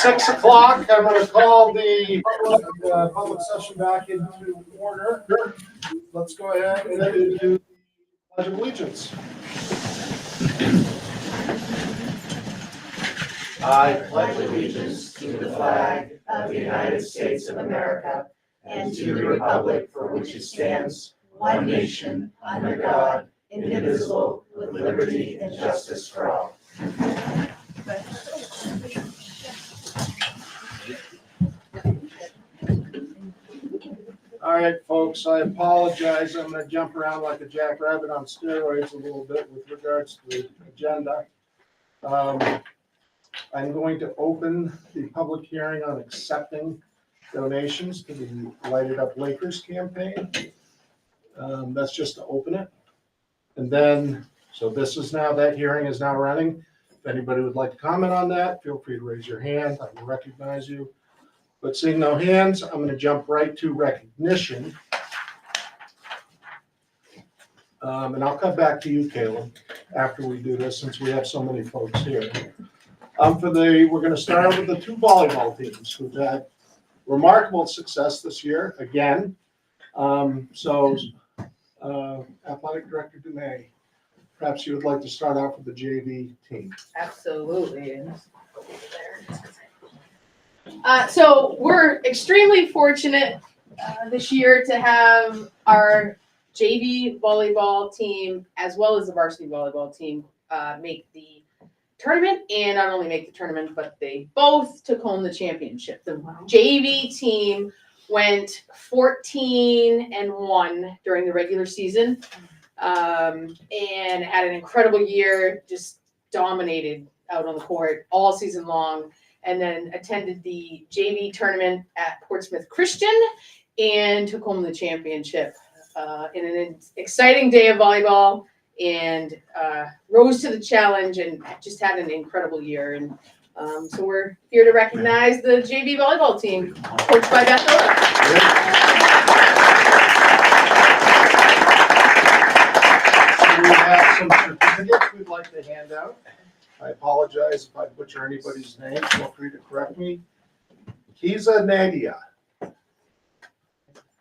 6 o'clock. I'm going to call the public session back into order. Let's go ahead and do the Pledge of Allegiance. I pledge allegiance to the flag of the United States of America and to the republic for which it stands, one nation, under God, indivisible, with liberty and justice for all. All right, folks, I apologize. I'm going to jump around like a jackrabbit on steroids a little bit with regards to the agenda. I'm going to open the public hearing on accepting donations to the Light It Up Lakers campaign. That's just to open it. And then, so this is now, that hearing is now running. If anybody would like to comment on that, feel free to raise your hand. I will recognize you. But seeing no hands, I'm going to jump right to recognition. And I'll come back to you, Caleb, after we do this, since we have so many folks here. We're going to start out with the two volleyball teams who've had remarkable success this year, again. Athletic Director Dumais, perhaps you would like to start out with the JV team. Absolutely. So we're extremely fortunate this year to have our JV volleyball team as well as the varsity volleyball team make the tournament, and not only make the tournament, but they both took home the championship. The JV team went 14-1 during the regular season, and had an incredible year, just dominated out on the court all season long, and then attended the JV tournament at Portsmouth Christian and took home the championship in an exciting day of volleyball, and rose to the challenge and just had an incredible year. And so we're here to recognize the JV volleyball team, coached by Beth Miller. We have some certificates we'd like to hand out. I apologize if I butcher anybody's name. Feel free to correct me. Kiza Nadia.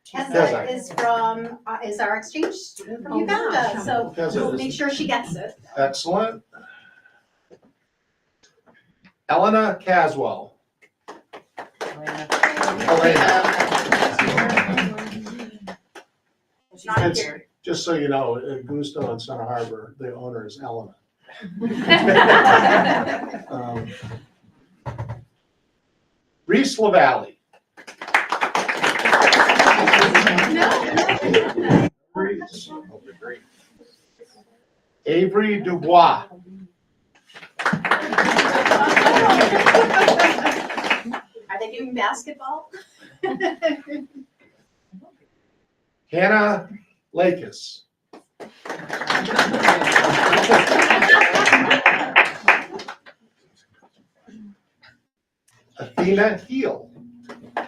Keza is our exchange student from Uganda, so we'll make sure she gets it. Excellent. Elena Caswell. She's not here. Just so you know, at Gusto in Center Harbor, the owner is Elena. Reese LaValle. Reese. Avery Dubois. Are they doing basketball? Hannah Lakis. Athena Heel. Are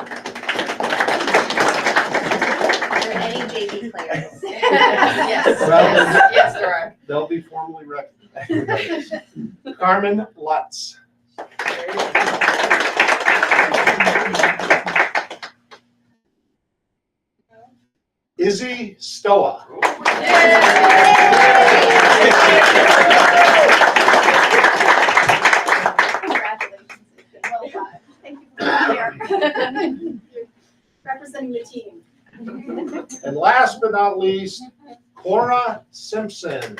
there any JV players? Yes, there are. They'll be formally recognized. Carmen Lutz. Izzy Stoa. Congratulations. Well done. Thank you for being here. Representing the team. And last but not least, Cora Simpson.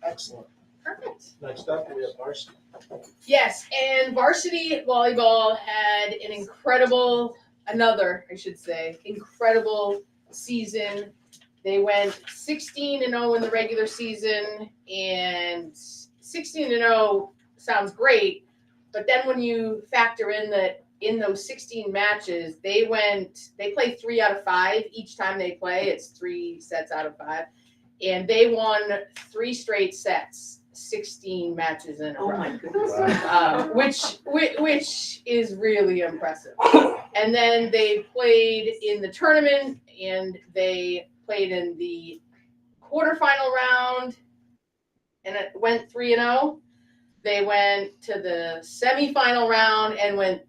Excellent. Perfect. Next up, we have varsity. Yes, and varsity volleyball had incredible season. They went 16-0 in the regular season, and 16-0 sounds great, but then when you factor in that in those 16 matches, they play 3 out of 5 each time they play. It's 3 sets out of 5, and they won 3 straight sets, 16 matches in a row. Oh my goodness. Which is really impressive. And then they played in the tournament, and they played in the quarterfinal round and it went 3-0. They went to the semifinal round and went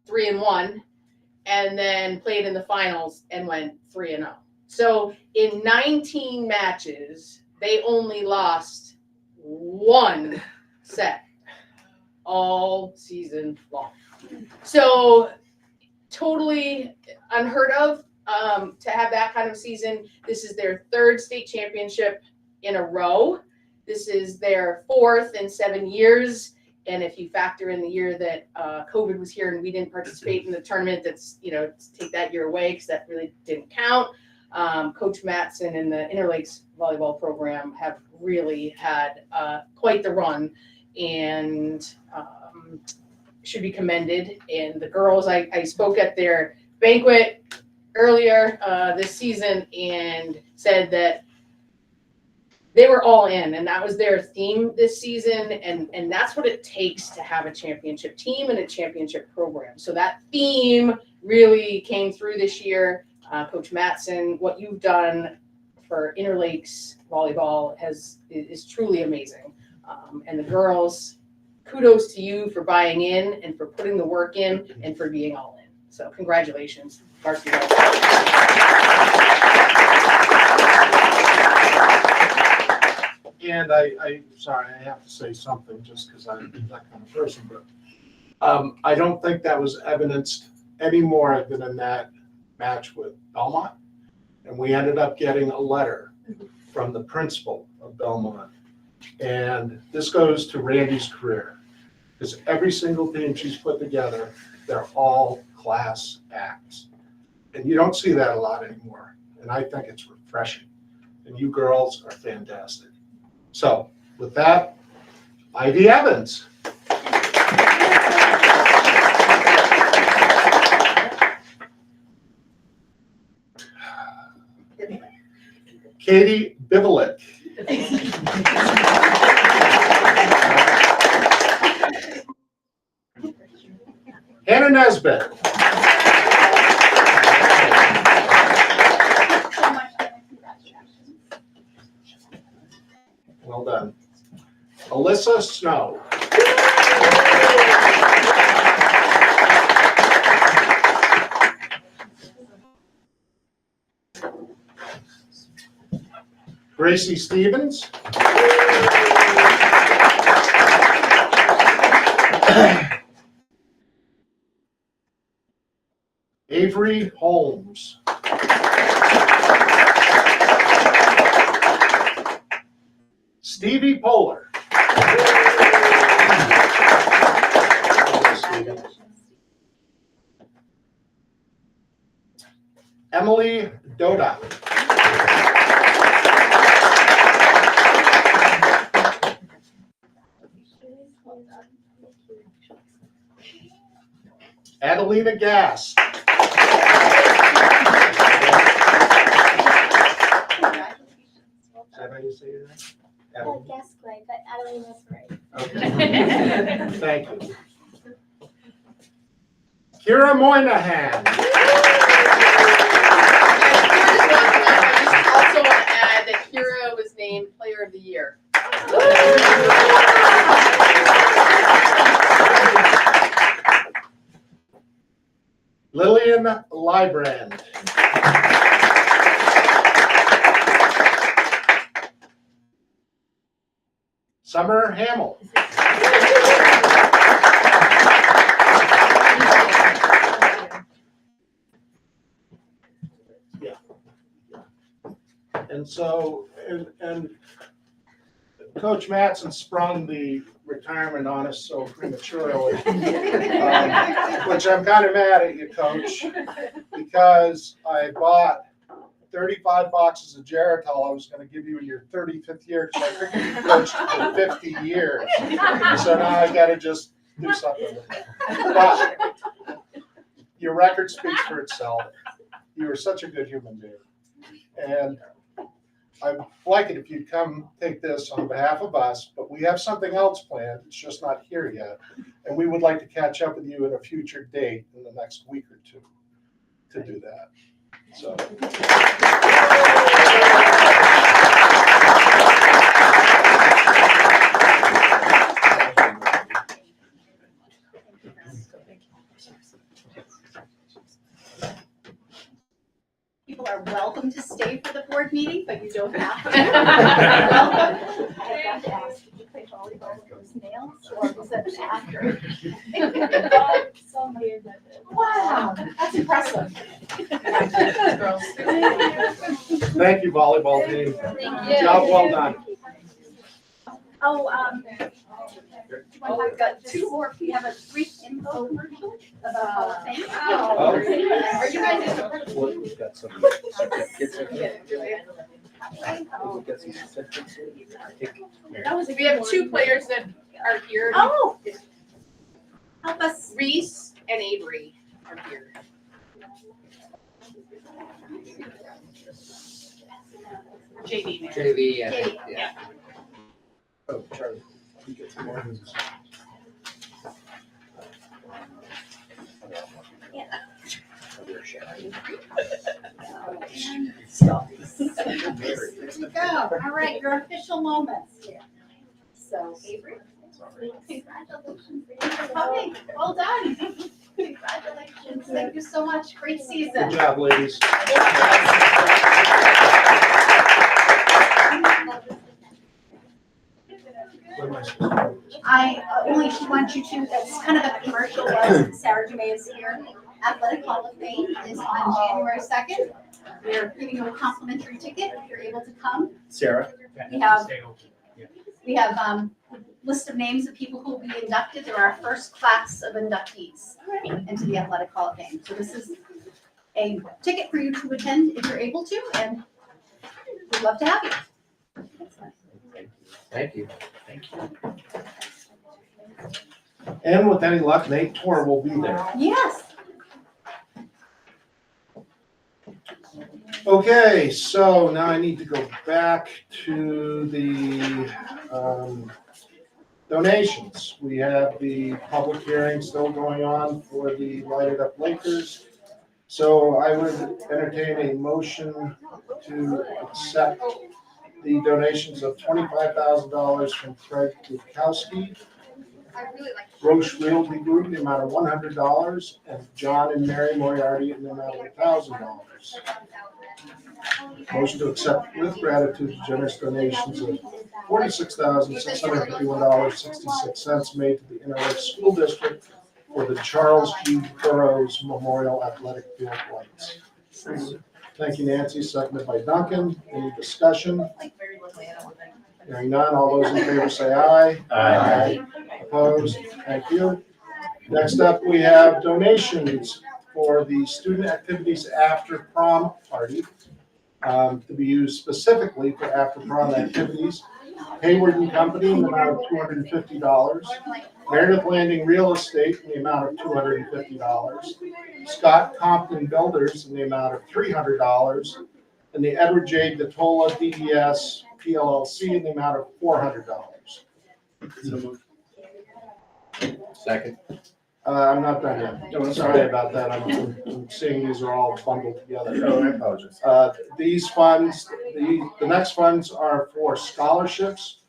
3-1, and then played in the finals and went 3-0. So in 19 matches, they only lost one set all season long. So totally unheard of to have that kind of season. This is their third state championship in a row. This is their fourth in 7 years. And if you factor in the year that COVID was here and we didn't participate in the tournament, that's, take that year away because that really didn't count. Coach Matson and the Interlakes volleyball program have really had quite the run and should be commended. And the girls, I spoke at their banquet earlier this season and said that they were all in, and that was their theme this season, and that's what it takes to have a championship team and a championship program. So that theme really came through this year. Coach Matson, what you've done for Interlakes volleyball is truly amazing. And the girls, kudos to you for buying in and for putting the work in and for being all in. So congratulations, varsity volleyball. And sorry, I have to say something just because I'm that kind of person, but I don't think that was evidenced any more than in that match with Belmont. And we ended up getting a letter from the principal of Belmont. And this goes to Randy's career, because every single team she's put together, they're all class acts. And you don't see that a lot anymore. And I think it's refreshing. And you girls are fantastic. So with that, Ivy Evans. Katie Bivelik. Hannah Nesbitt. Well done. Alyssa Snow. Gracie Stevens. Avery Holmes. Stevie Polar. Emily Doda. Adelina Gass. Is that how you say your name? I guess right, but Adelina's right. Okay. Thank you. Kira Moynihan. I also want to add that Kira was named Player of the Year. Lillian Librand. Summer Hamill. Yeah. And so, and Coach Matson sprung the retirement on us so prematurely, which I'm kind of mad at you, Coach, because I bought 35 boxes of Geritol I was going to give you in your 35th year because I figured you coached for 50 years. So now I got to just do something with it. But your record speaks for itself. You were such a good human being. And I'd like it if you'd come take this on behalf of us, but we have something else planned. It's just not here yet. And we would like to catch up with you at a future date in the next week or two to do that. So. Emily, but you don't have to. Welcome. I have got to ask, did you play volleyball with those nails, or was that an actor? Somebody did it. Wow, that's impressive. Thank you, volleyball team. Thank you. Job well done. Oh, we've got two more. We have a brief info commercial about Hall of Fame. Oh. Are you guys? We've got some certificates in here. We've got some certificates here. We have two players that are here. Oh. Help us. Reese and Avery are here. JV man. JV, yeah. JV. Yeah. Oh, Charlie, you get some more. Here we go. All right, your official moments here. So, Avery, congratulations. Thanks for coming. Well done. Congratulations. Thank you so much. Great Good season. job, ladies. What am I supposed to do? I only want you to, that's kind of a commercial, was Sarah Dumais is here. Athletic Hall of Fame is on January 2nd. We're giving you a complimentary ticket if you're able to come. Sarah? We have list of names of people who will be inducted. They're our first class of inductees into the Athletic Hall of Fame. So this is a ticket for you to attend if you're able to, and we'd love to have you. Thank you. And with any luck, Nate Tor will be there. Yes. Okay, so now I need to go back to the donations. We have the public hearing still going on for the Lighted Up Lakers. So I would entertain a motion to accept the donations of $25,000 from Craig Kukowski, Roche Realty Group, the amount of $100, and John and Mary Moriarty in the amount of $1,000. Motion to accept with gratitude the generous donations of $46,651.66 made to the Interlake School District for the Charles G. Burroughs Memorial Athletic Field lights. Thank you, Nancy. Seconded by Duncan. Any discussion? Hearing none, all those in favor say aye. Aye. Opposed? Thank you. Next up, we have donations for the student activities after prom party, to be used specifically for after prom activities. Hayward and Company in the amount of $250. Meredith Landing Real Estate in the amount of $250. Scott Compton Builders in the amount of $300. And the Edward J. Detola DES PLLC in the amount of $400. Second. I'm not done yet. Sorry about that. I'm seeing these are all bundled together. Oh, I apologize. These funds, the next funds are for scholarships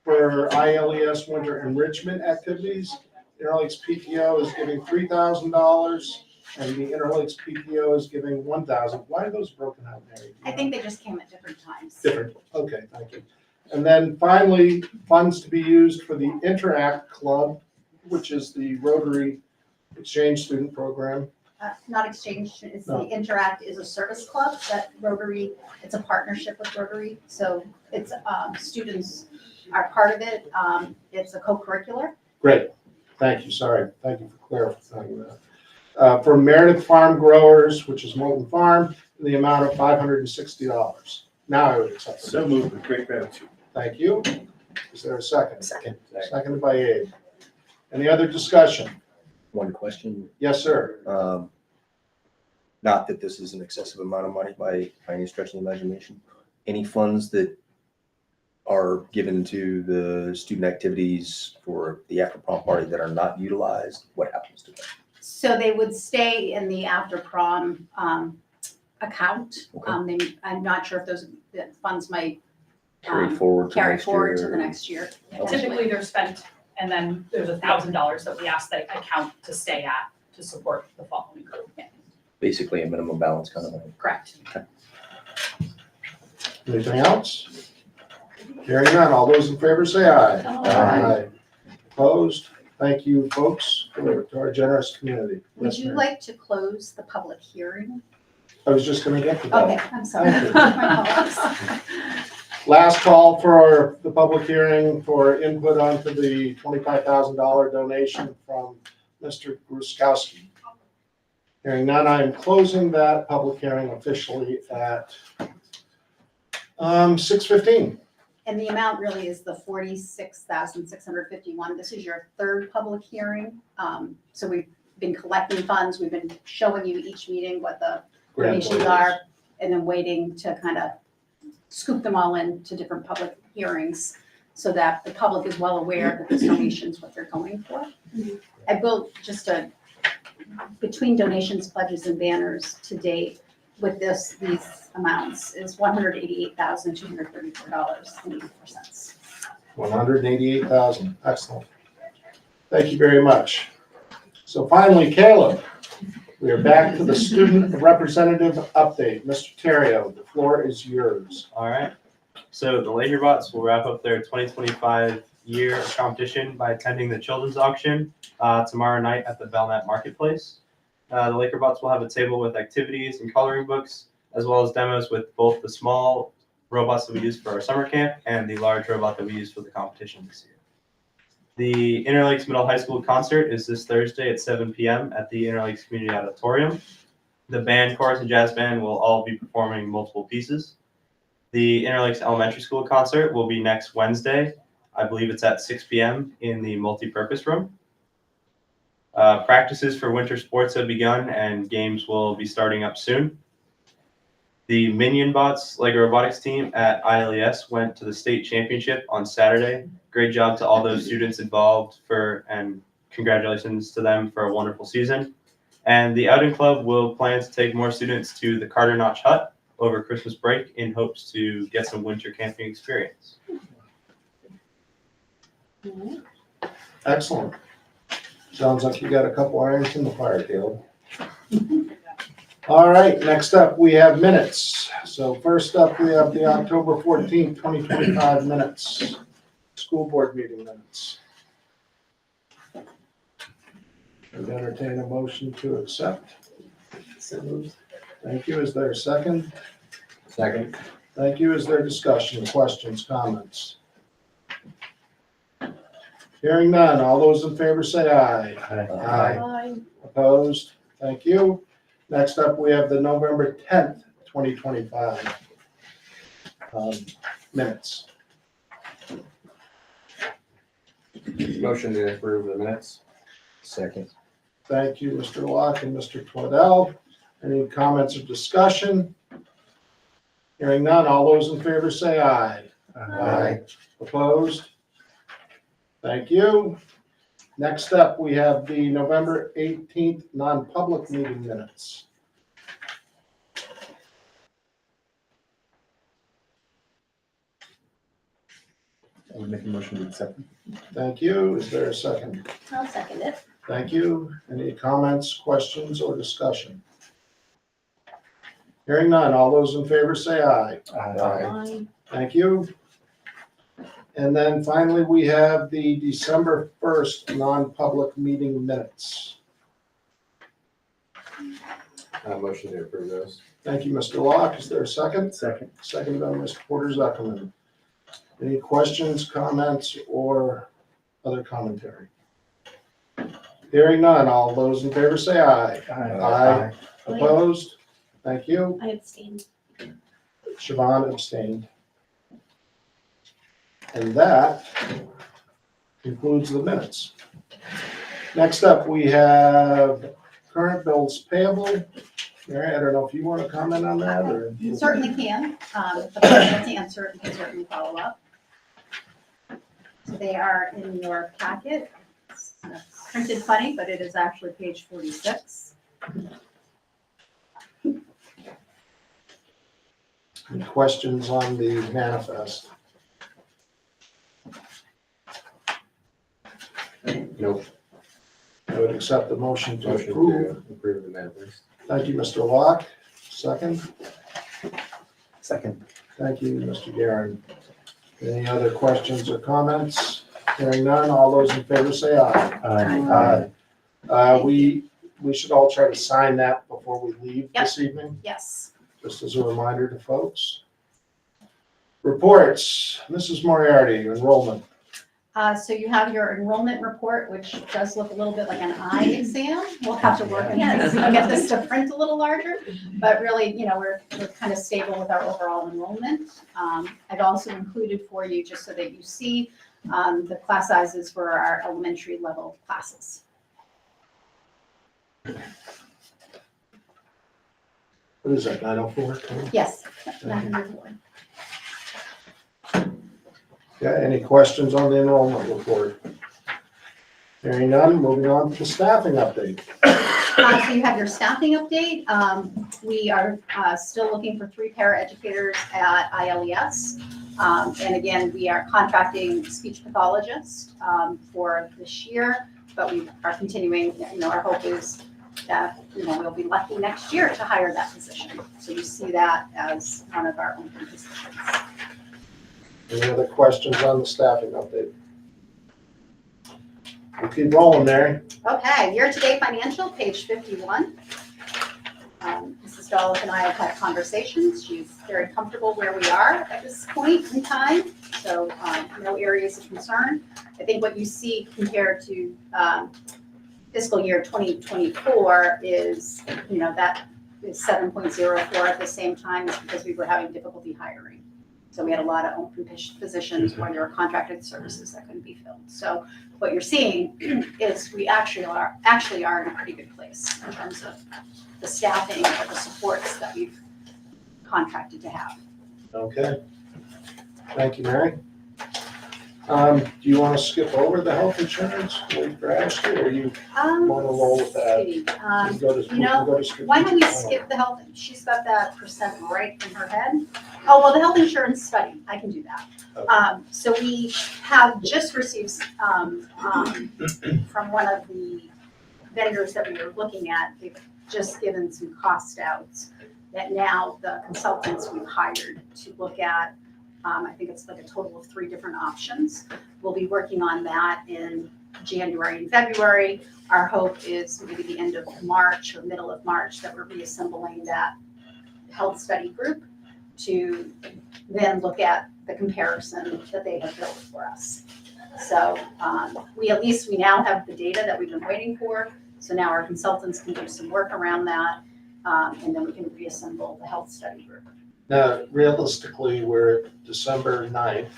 for ILES winter enrichment activities. Interlakes PTO is giving $3,000 and the Interlakes PTO is giving $1,000. Why are those broken out, Mary? I think they just came at different times. Different, okay, thank you. And then finally, funds to be used for the Interact Club, which is the Rotary Exchange Student Program. Not exchange, it's the No. Interact is a service club that Rotary, it's a partnership with Rotary. So it's, students are part of it. It's a co-curricular. Great, thank you, sorry, thank you for clarifying that. For Meredith Farm Growers, which is Molten Farm, in the amount of $560. Now I would accept it. So moved with great gratitude. Thank you. Is there a second? Second. Seconded by Abe. Any other discussion? One question, Yes, sir. not that this is an excessive amount of money by any stretch of the imagination. Any funds that are given to the student activities for the after prom party that are not utilized, what happens to them? So they would stay in the after prom account. I'm not sure if those the funds might Carry forward to carry next forward to year? the next year. Typically, they're spent, and then there's $1,000 that we ask the account to stay at to support the following group. Basically a minimum balance kind of thing. Correct. Anything else? Hearing none, all those in favor say aye. Aye. Opposed? Thank you, folks, to our generous community. Would Yes, you ma'am. like to close the public hearing? I was just gonna get to that. Okay, I'm sorry. Thank you. My fault. Last call for the public hearing for input onto the $25,000 donation from Mr. Gruskowski. Hearing none, I am closing that public hearing officially at 6:15. And the amount really is the 46,651. This is your third public hearing. So we've been collecting funds. We've been showing you each meeting what the donations are, and then waiting to kind of scoop them all into different public hearings so that the public is well aware that this donation's what they're going for. I will just between donations, pledges, and banners to date with these amounts is $188,234.84. 188,000, excellent. Thank you very much. So finally, Caleb, we are back to the student representative update. Mr. Terrio, the floor is yours. All right. So the Laker Bots will wrap up their 2025 year of competition by attending the children's auction tomorrow night at the Belknap Marketplace. The Laker Bots will have a table with activities and coloring books, as well as demos with both the small robots that we use for our summer camp and the large robot that we use for the competition this year. The Interlakes Middle High School concert is this Thursday at 7 p.m. at the Interlakes Community Auditorium. The band, chorus, and jazz band will all be performing multiple pieces. The Interlakes Elementary School concert will be next Wednesday. I believe it's at 6 p.m. in the multi-purpose room. Practices for winter sports have begun and games will be starting up soon. The Minion Bots Lego Robotics team at ILES went to the state championship on Saturday. Great job to all those students involved and congratulations to them for a wonderful season. And the Outing Club will plan to take more students to the Carter Notch Hut over Christmas break in hopes to get some winter camping experience. Excellent. Sounds like you got a couple irons in the fire, Caleb. All right, next up, we have minutes. So first up, we have the October 14th, 2025 minutes, school board meeting minutes. I'd entertain a motion to accept. Thank you. Is there a second? Second. Thank you. Is there discussion, questions, comments? Hearing none. All those in favor say aye. Aye. Opposed? Thank you. Next up, we have the November 10th, 2025 minutes. Motion to approve the minutes. Second. Thank you, Mr. Locke and Mr. Twidell. Any comments or discussion? Hearing none. All those in favor say aye. Aye. Opposed? Thank you. Next up, we have the November 18th non-public meeting minutes. I would make a motion to accept. Thank you. Is there a second? I'll second it. Thank you. Any comments, questions, or discussion? Hearing none. All those in favor say aye. Aye. Thank you. And then finally, we have the December 1st non-public meeting minutes. Motion to approve those. Thank you, Mr. Locke. Is there a second? Second. Second by Mr. Porter Zuckerman. Any questions, comments, or other commentary? Hearing none. All those in favor say aye. Aye. Opposed? Thank you. I abstained. Siobhan abstained. And that concludes the minutes. Next up, we have current bills payable. Mary, I don't know if you want to comment on that or? You certainly can. If I can't answer it, you can certainly follow up. So they are in your packet. It's printed funny, but it is actually page 46. Any questions on the manifest? Nope. I would accept the motion to Motion approve. to approve the manifest. Thank you, Mr. Locke. Second. Second. Thank you, Mr. Guerin. Any other questions or comments? Hearing none, all those in favor say aye. Aye. We should all try to sign that before we leave this evening, Yes. just as a reminder to folks. Reports, Mrs. Moriarty, enrollment. So you have your enrollment report, which does look a little bit like an eye exam. We'll have to work and Yes. get this to print a little larger, but really, we're kind of stable with our overall enrollment. I've also included for you, just so that you see, the class sizes for our elementary level classes. What is that, 904? Yes. 904. Yeah, any questions on the enrollment report? Hearing none, moving on to the staffing update. So you have your staffing update. We are still looking for 3 paraeducators at ILES. And again, we are contracting speech pathologists for this year, but we are continuing, our hope is that, we'll be lucky next year to hire that position. So you see that as one of our open positions. Any other questions on the staffing update? We'll keep rolling, Mary. Okay, year-to-date financial, page 51. Mrs. Dolph and I have had conversations. She's very comfortable where we are at this point in time, so no areas of concern. I think what you see compared to fiscal year 2024 is, that is 7.04 at the same time, is because we were having difficulty hiring. So we had a lot of open positions where there were contracted services that couldn't be filled. So what you're seeing is we actually are in a pretty good place in terms of the staffing or the supports that we've contracted to have. Okay. Thank you, Mary. Do you want to skip over the health insurance, wait for Ashley, or you want to roll with that? See, We can go to- we can go to why don't we strategic plan. skip the health, she's got that percent right in her head. Oh, well, the health insurance study, I can do that. Okay. So we have just received, from one of the vendors that we were looking at, they've just given some cost outs that now the consultants we've hired to look at, I think it's like a total of 3 different options. We'll be working on that in January and February. Our hope is maybe the end of March or middle of March that we're reassembling that health study group to then look at the comparison that they have built for us. So we now have the data that we've been waiting for. So now our consultants can do some work around that, and then we can reassemble the health study group. Now, realistically, we're at December 9th.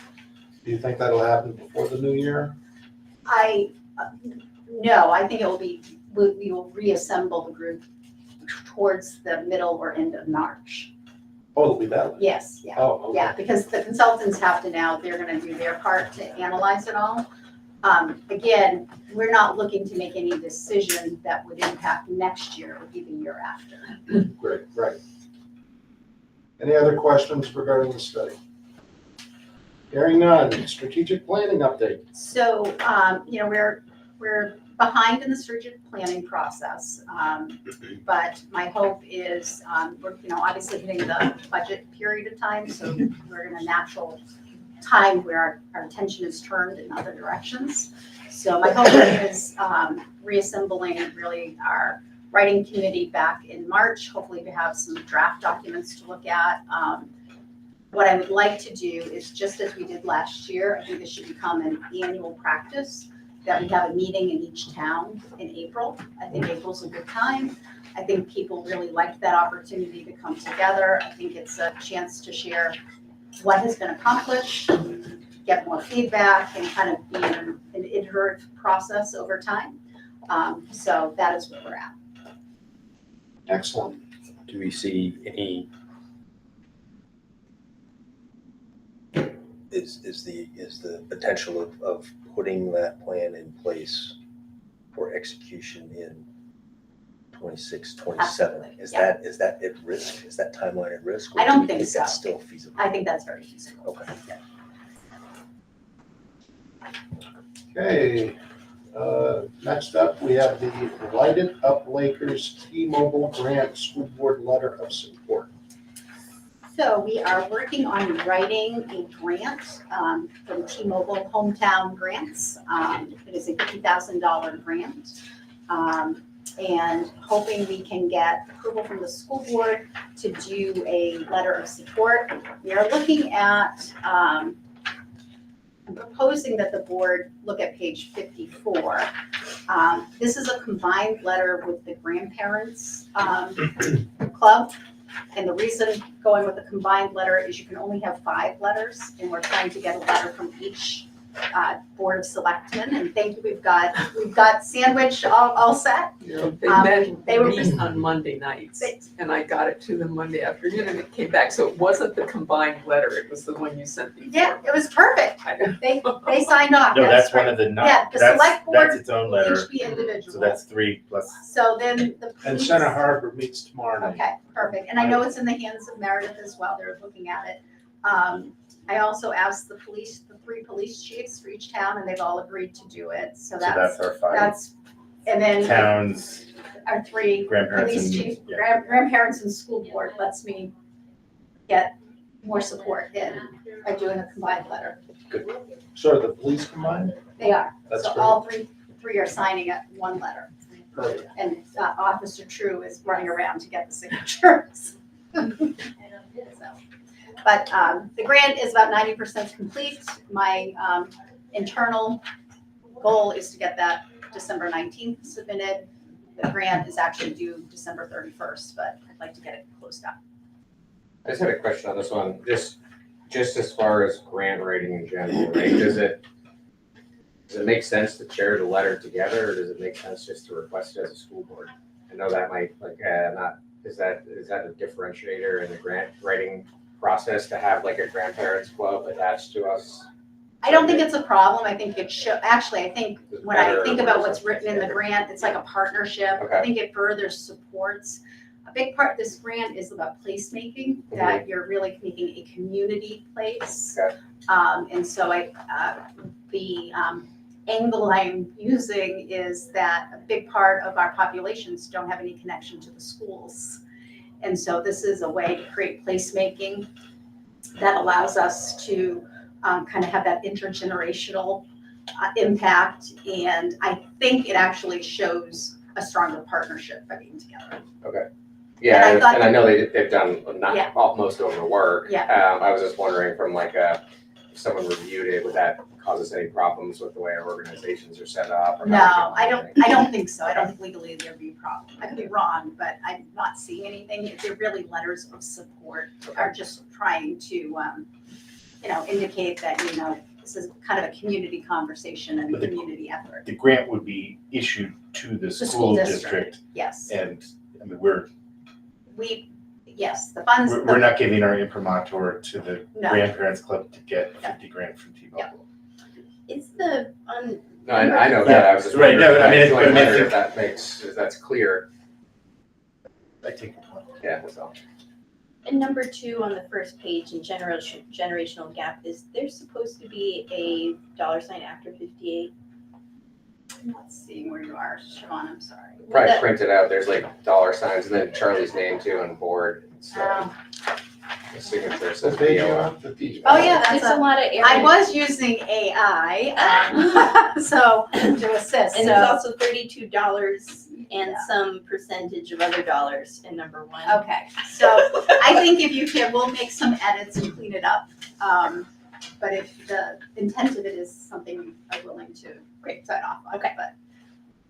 Do you think that'll happen before the new year? No, I think we will reassemble the group towards the middle or end of March. Oh, it'll be that late? Yes, yeah. Oh, okay. Yeah, because the consultants have to now, they're gonna do their part to analyze it all. Again, we're not looking to make any decision that would impact next year, it would be the year after. Great, right. Any other questions regarding the study? Hearing none, strategic planning update. So, we're behind in the strategic planning process. But my hope is, we're, obviously hitting the budget period of time, so we're in a natural time where our attention is turned in other directions. So my hope is reassembling really our writing committee back in March. Hopefully we have some draft documents to look at. What I would like to do is, just as we did last year, I think this should become an annual practice, that we have a meeting in each town in April. I think April's a good time. I think people really liked that opportunity to come together. I think it's a chance to share what has been accomplished, get more feedback, and kind of be in an iterative process over time. So that is where we're at. Excellent. Do we see any, is the potential of putting that plan in place for execution in 26, 27? Absolutely, Is yeah. that at risk? Is that timeline at risk? I or don't do you think so. That's still feasible? I think that's very feasible. Okay. Okay, next up, we have the Lighted Up Lakers T-Mobile Grant School Board Letter of Support. So we are working on writing a grant from T-Mobile Hometown Grants. It is a $50,000 grant. And hoping we can get approval from the school board to do a letter of support. We are looking at, I'm proposing that the board look at page 54. This is a combined letter with the grandparents club. And the reason going with a combined letter is you can only have 5 letters, and we're trying to get a letter from each board of selectmen. And thank you, we've got sandwich all set. They they were meet on Monday nights, and I got it to them Monday afternoon, and it came back, so it wasn't the combined letter, it was the one you sent before. Yeah, it was perfect. I- They signed off. No, that's one great. of the, Yeah, the that's select board its own will letter. each be individual. So that's 3 plus. So then the And police. Center Harbor meets tomorrow night. Okay, perfect. And I know it's in the hands of Meredith as well. They're looking at it. I also asked the 3 police chiefs for each town, and they've all agreed to do it. So So that's our 5 that's, and then towns, our 3 grandparents police and, chiefs, yeah. grandparents and school board lets me get more support in by doing a combined letter. So are the police combined? They are. That's So great. all three are signing it, one letter. Perfect. And Officer True is running around to get the signatures. So, but the grant is about 90% complete. My internal goal is to get that December 19th submitted. The grant is actually due December 31st, but I'd like to get it closed up. I just had a question on this one, just as far as grant writing in general, right? Does it make sense to share the letter together, or does it make sense just to request it as a school board? I know that might, is that a differentiator in the grant writing process to have like a grandparents club attached to us? I don't think it's a problem. I think it should, actually, I think It's when I better think or about worse? what's written in the grant, it's like a partnership. I Okay. think it further supports. A big part of this grant is about placemaking, that you're really making a community place. Okay. And so the angle I'm using is that a big part of our populations don't have any connection to the schools. And so this is a way to create placemaking that allows us to kind of have that intergenerational impact. And I think it actually shows a stronger partnership by being together. Yeah, And I thought and I know they've done Yeah. most of the work. Yeah. I was just wondering from like if someone reviewed it, would that cause us any problems with the way our organizations are set up? or No, how we I get don't think so. I don't think legally there'd be a problem. I could be wrong, but I'm not seeing anything. They're really letters of support, are just trying to, indicate that, this is kind of a community conversation and a But the- community effort. The grant would be issued to the school school district. district, Yes, and, I mean, yes, the funds. we're not giving our imprimatur to the No. grandparents club to get 50 grand from T-Mobile. Is the, on, No, I know that, I was just Right, wondering, no, I mean, if but I mean, whether if- if that makes, if that's clear, I take your point. yeah, that's all. and number 2 on the first page in generational gap, is there supposed to be a $sign after 58? I'm not seeing where you are, Siobhan, I'm sorry. Probably That- print it out, there's like $signs and then Charlie's name too on board, so the signature says What page you BOL. on? 50. Oh, yeah, that's There's a lot of I areas, was using AI, so to assist, and there's so, also $32 and Yeah. some percentage of other dollars in number 1. okay. So I think if you can, we'll make some edits and clean it up. But if the intent of it is something you are willing to sign off on. Okay. But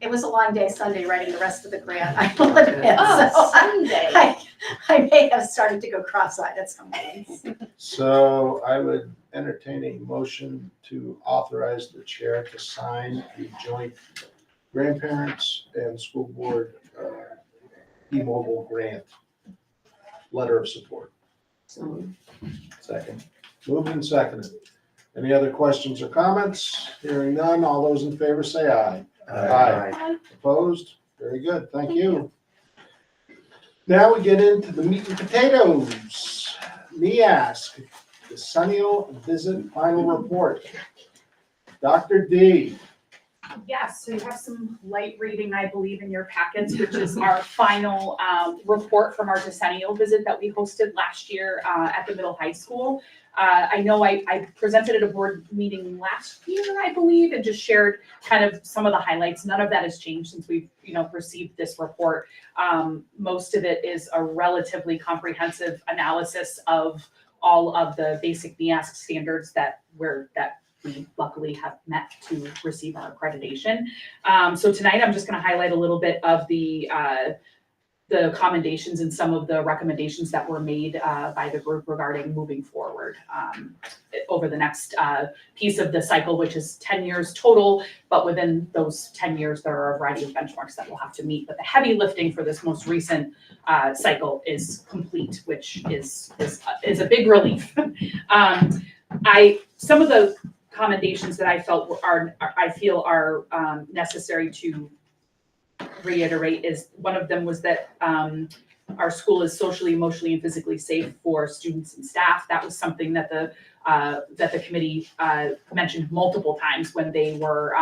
it was a long day Sunday writing the rest of the grant, I will admit, Oh, so Sunday. I may have started to go cross-eyed at some points. So I would entertain a motion to authorize the chair to sign the joint grandparents and school board T-Mobile grant letter of support. Second. Moved and seconded. Any other questions or comments? Hearing none, all those in favor say aye. Aye. Opposed? Very good, thank you. Now we get into the meat and potatoes. NEASC, decennial visit final report. Dr. D, Yes, so you have some light reading, I believe, in your packets, which is our final report from our decennial visit that we hosted last year at the middle high school. I know I presented at a board meeting last year, I believe, and just shared kind of some of the highlights. None of that has changed since we've, received this report. Most of it is a relatively comprehensive analysis of all of the basic NEASC standards that we luckily have met to receive our accreditation. So tonight, I'm just going to highlight a little bit of the commendations and some of the recommendations that were made by the group regarding moving forward over the next piece of the cycle, which is 10 years total. But within those 10 years, there are a variety of benchmarks that we'll have to meet. But the heavy lifting for this most recent cycle is complete, which is a big relief. Some of the commendations that I feel are necessary to reiterate is one of them was that our school is socially, emotionally, and physically safe for students and staff. That was something that the committee mentioned multiple times when they were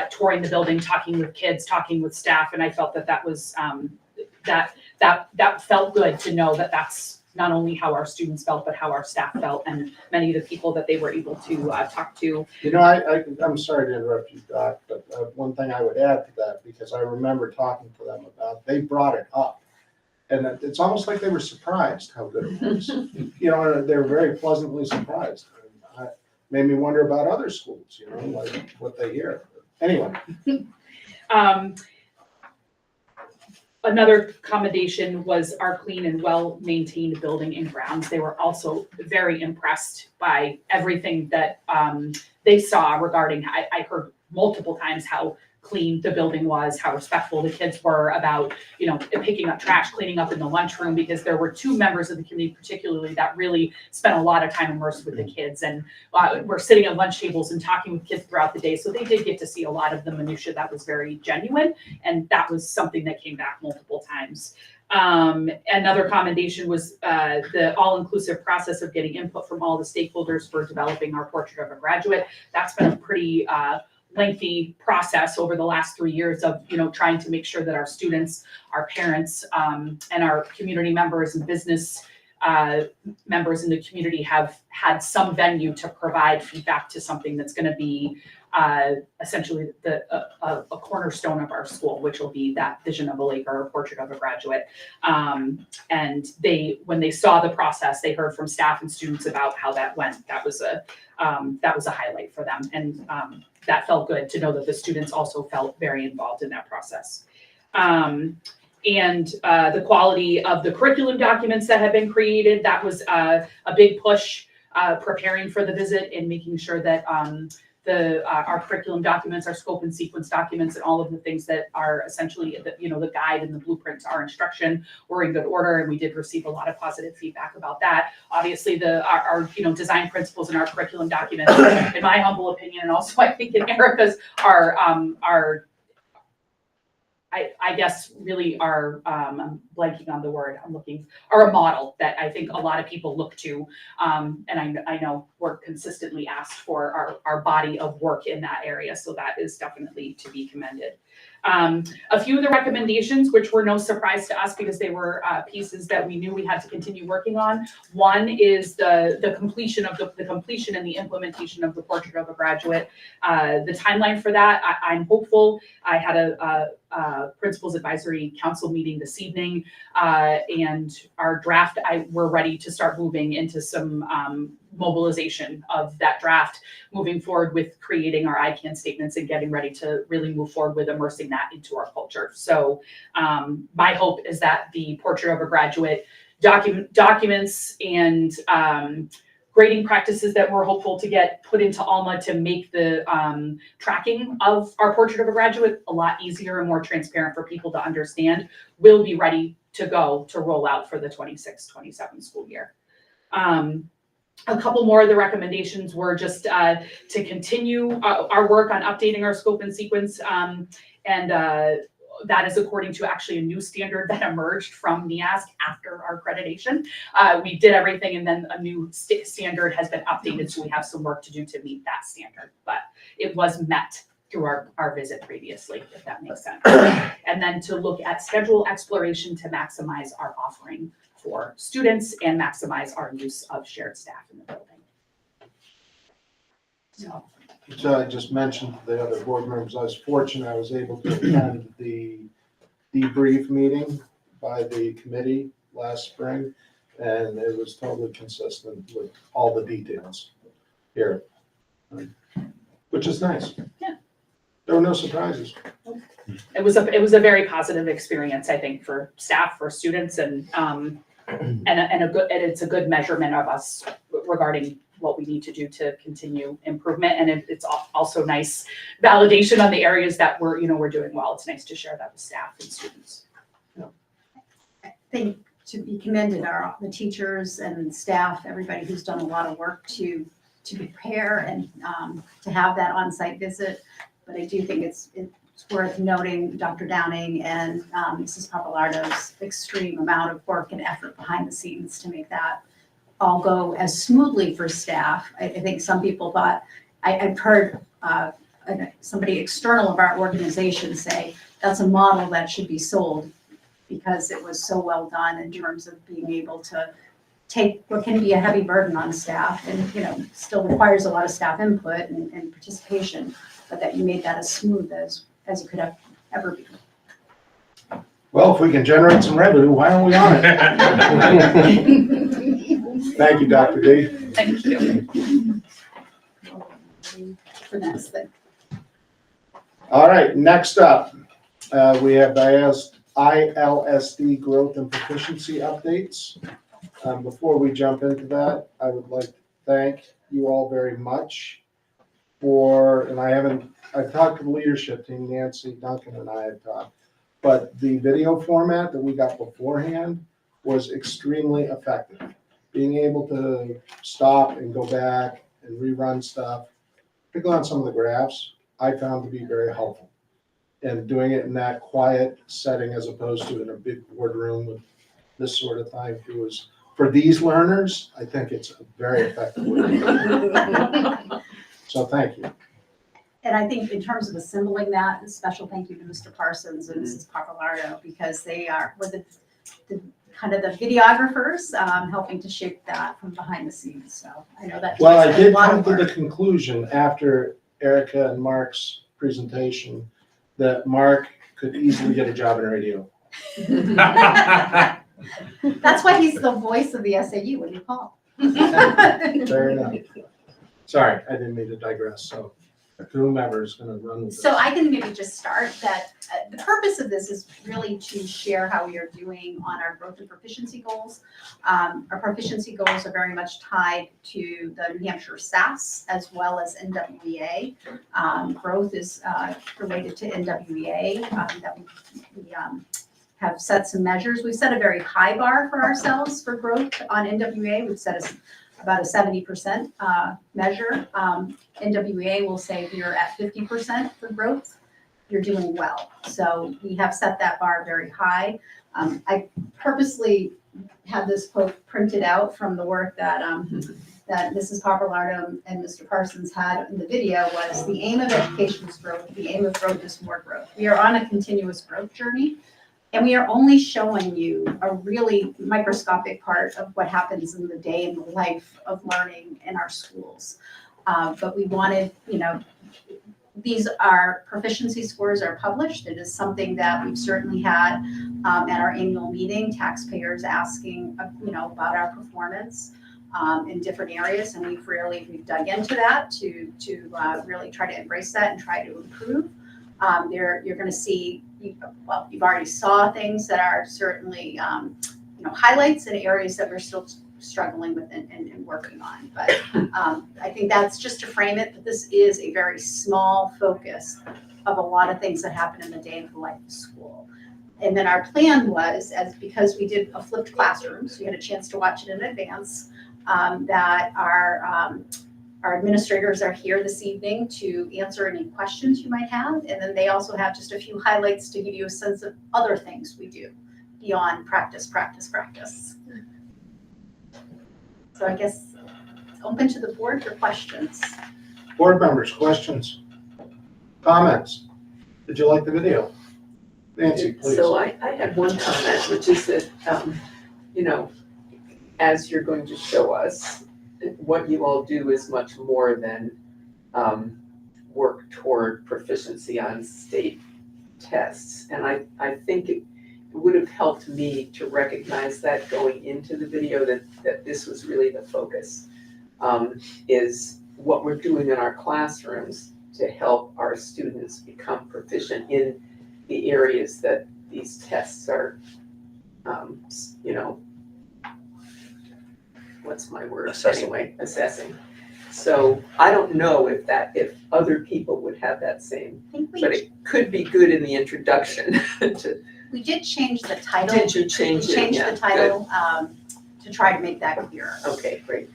touring the building, talking with kids, talking with staff, and I felt that was that felt good to know that that's not only how our students felt, but how our staff felt, and many of the people that they were able to talk to. I'm sorry to interrupt you, Doc, but one thing I would add to that, because I remember talking to them about, they brought it up. And it's almost like they were surprised how good it was. They're very pleasantly surprised. It made me wonder about other schools, like what they hear. Anyway. Another commendation was our clean and well-maintained building and grounds. They were also very impressed by everything that they saw regarding, I heard multiple times how clean the building was, how respectful the kids were about, picking up trash, cleaning up in the lunchroom, because there were two members of the community particularly that really spent a lot of time immersed with the kids, and were sitting at lunch tables and talking with kids throughout the day. So they did get to see a lot of the minutia that was very genuine, and that was something that came back multiple times. Another commendation was the all-inclusive process of getting input from all the stakeholders for developing our portrait of a graduate. That's been a pretty lengthy process over the last 3 years of trying to make sure that our students, our parents, and our community members and business members in the community have had some venue to provide feedback to something that's going to be essentially a cornerstone of our school, which will be that vision of a Laker, a portrait of a graduate. And when they saw the process, they heard from staff and students about how that went. That was a highlight for them, and that felt good to know that the students also felt very involved in that process. And the quality of the curriculum documents that have been created, that was a big push preparing for the visit and making sure that our curriculum documents, our scope and sequence documents, and all of the things that are essentially the guide and the blueprint to our instruction were in good order, and we did receive a lot of positive feedback about that. Obviously, our design principles and our curriculum documents, in my humble opinion, and also I think in Erica's, are I guess really are, I'm blanking on the word I'm looking, are a model that I think a lot of people look to. And I know we're consistently asked for our body of work in that area. So that is definitely to be commended. A few of the recommendations, which were no surprise to us because they were pieces that we knew we had to continue working on. One is the completion of the completion and the implementation of the portrait of a graduate. The timeline for that, I'm hopeful. I had a Principals Advisory Council meeting this evening, and our draft, we're ready to start moving into some mobilization of that draft, moving forward with creating our ICANN statements and getting ready to really move forward with immersing that into our culture. So my hope is that the portrait of a graduate documents and grading practices that we're hopeful to get put into Alma to make the tracking of our portrait of a graduate a lot easier and more transparent for people to understand, will be ready to go to roll out for the 26-27 school year. A couple more of the recommendations were just to continue our work on updating our scope and sequence, and that is according to actually a new standard that emerged from NEASC after our accreditation. We did everything, and then a new standard has been updated, so we have some work to do to meet that standard, but it was met through our visit previously, if that makes sense. And then to look at schedule exploration to maximize our offering for students and maximize our use of shared staff in the building. So, So I just mentioned to the other board members, I was fortunate, I was able to attend the debrief meeting by the committee last spring, and it was totally consistent with all the details here, which is nice. Yeah. There were no surprises. it was a very positive experience, I think, for staff, for students, and it's a good measurement of us regarding what we need to do to continue improvement. And it's also nice validation on the areas that we're doing well. It's nice to share that with staff and students. I think to be commended are the teachers and staff, everybody who's done a lot of work to prepare and to have that on-site visit. But I do think it's worth noting Dr. Downing and Mrs. Papalardo's extreme amount of work and effort behind the scenes to make that all go as smoothly for staff. I think some people thought, I've heard somebody external of our organization say, that's a model that should be sold because it was so well done in terms of being able to take what can be a heavy burden on staff and, still requires a lot of staff input and participation, but that you made that as smooth as it could have ever be. Well, if we can generate some revenue, why aren't we on it? Thank you, Dr. D. Thank you. For next thing. All right, next up, we have ILSD growth and proficiency updates. Before we jump into that, I would like to thank you all very much I've talked to the leadership team, Nancy, Duncan, and I have talked, but the video format that we got beforehand was extremely effective. Being able to stop and go back and rerun stuff, particularly on some of the graphs, I found to be very helpful. And doing it in that quiet setting as opposed to in a big boardroom with this sort of thing, it was, for these learners, I think it's a very effective way. So thank you. And I think in terms of assembling that, a special thank you to Mr. Parsons and Mrs. Papalardo, because they were the kind of the videographers helping to shape that from behind the scenes. So I know that. Well, I takes a did lot come of to the work. conclusion after Erica and Mark's presentation that Mark could easily get a job in radio. That's why he's the voice of the SAU when you call. Fair enough. Sorry, I didn't mean to digress. So whomever is going to run with this. So I can maybe just start that the purpose of this is really to share how we are doing on our growth and proficiency goals. Our proficiency goals are very much tied to the New Hampshire SAS as well as NWEA. Growth is related to NWEA that we have set some measures. We've set a very high bar for ourselves for growth on NWEA. We've set about a 70% measure. NWEA will say if you're at 50% for growth, you're doing well. So we have set that bar very high. I purposely had this quote printed out from the work that that Mrs. Papalardo and Mr. Parsons had in the video was the aim of education is growth. The aim of growth is more growth. We are on a continuous growth journey. And we are only showing you a really microscopic part of what happens in the day in the life of learning in our schools. But we wanted, these are proficiency scores are published. It is something that we've certainly had at our annual meeting, taxpayers asking, about our performance in different areas. And we've dug into that to really try to embrace that and try to improve. You're going to see, you've already saw things that are certainly, highlights in areas that we're still struggling with and working on. But I think that's just to frame it, that this is a very small focus of a lot of things that happen in the day of the life of school. And then our plan was, because we did a flipped classroom, so we had a chance to watch it in advance, that our administrators are here this evening to answer any questions you might have. And then they also have just a few highlights to give you a sense of other things we do beyond practice, practice, practice. So I guess it's open to the board for questions. Board members, questions? Comments? Did you like the video? Nancy, please. So I had one comment, which is that, you know, as you're going to show us, what you all do is much more than work toward proficiency on state tests. And I think it would have helped me to recognize that going into the video, that this was really the focus, is what we're doing in our classrooms to help our students become proficient in the areas that these tests are, you know, what's my word? Assessing. Anyway, assessing. So I don't know if other people would have that same, I think but it could be good in the introduction to, we did change the title. did you change We it? changed Yeah, the title to try to make that clearer. good. Okay, great.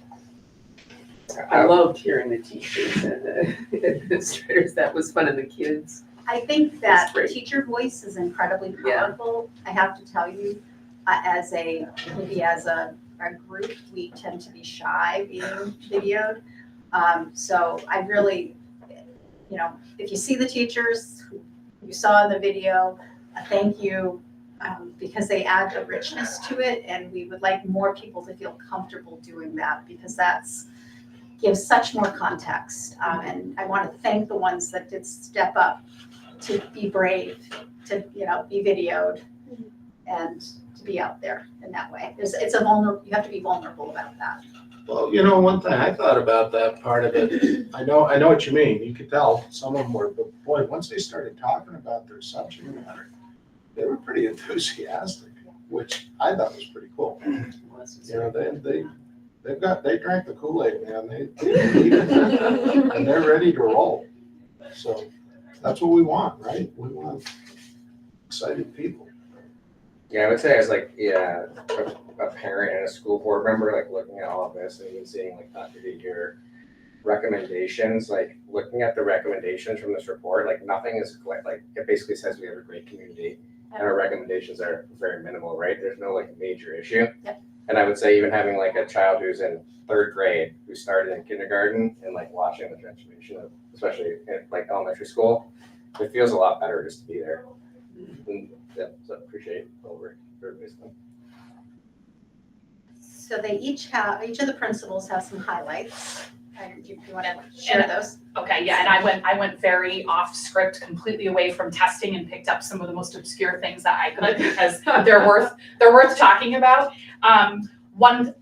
I loved hearing the teachers and the administrators. That was fun, and the kids. I think that That's great. teacher voice is incredibly Yeah. powerful. I have to tell you, as a group, we tend to be shy being videoed. So I really, you know, if you see the teachers who you saw in the video, thank you, because they add a richness to it, and we would like more people to feel comfortable doing that, because gives such more context. And I want to thank the ones that did step up to be brave, to, you know, be videoed and to be out there in that way. It's a you have to be vulnerable about that. Well, you know, one thing I thought about that part of it, I know what you mean. You could tell some of them were, but boy, once they started talking about their subject matter, they were pretty enthusiastic, which I thought was pretty cool. You know, they drank the Kool-Aid, man. And they're ready to roll. So that's what we want, right? We want excited people. Yeah, I would say as like, yeah, a parent and a school board member, like looking at all of this and even seeing like Dr. your recommendations, like looking at the recommendations from this report, like nothing is like, it basically says we have a great community and our recommendations are very minimal, right? There's no like major issue. Yep. And I would say even having like a child who's in 3rd grade, who started in kindergarten and like watching the transformation of, especially in like elementary school, it feels a lot better just to be there. And yeah, so appreciate all work for everybody's done. So they each of the principals have some highlights. You want to share those? Okay, yeah, and I went very off script, completely away from testing, and picked up some of the most obscure things that I could, because they're worth talking about. One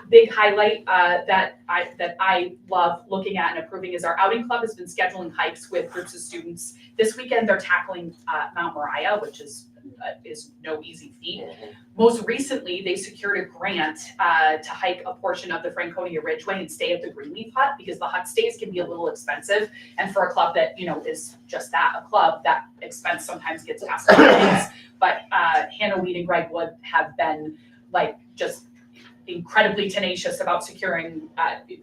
big highlight that I love looking at and approving is our outing club has been scheduling hikes with groups of students. This weekend they're tackling Mount Moriah, which is no easy feat. Most recently, they secured a grant to hike a portion of the Franconia Ridgeway and stay at the Greenleaf Hut, because the hut stays can be a little expensive. And for a club that, you know, is just that, a club, that expense sometimes gets passed on. But Hannah Weed and Greg Wood have been like just incredibly tenacious about securing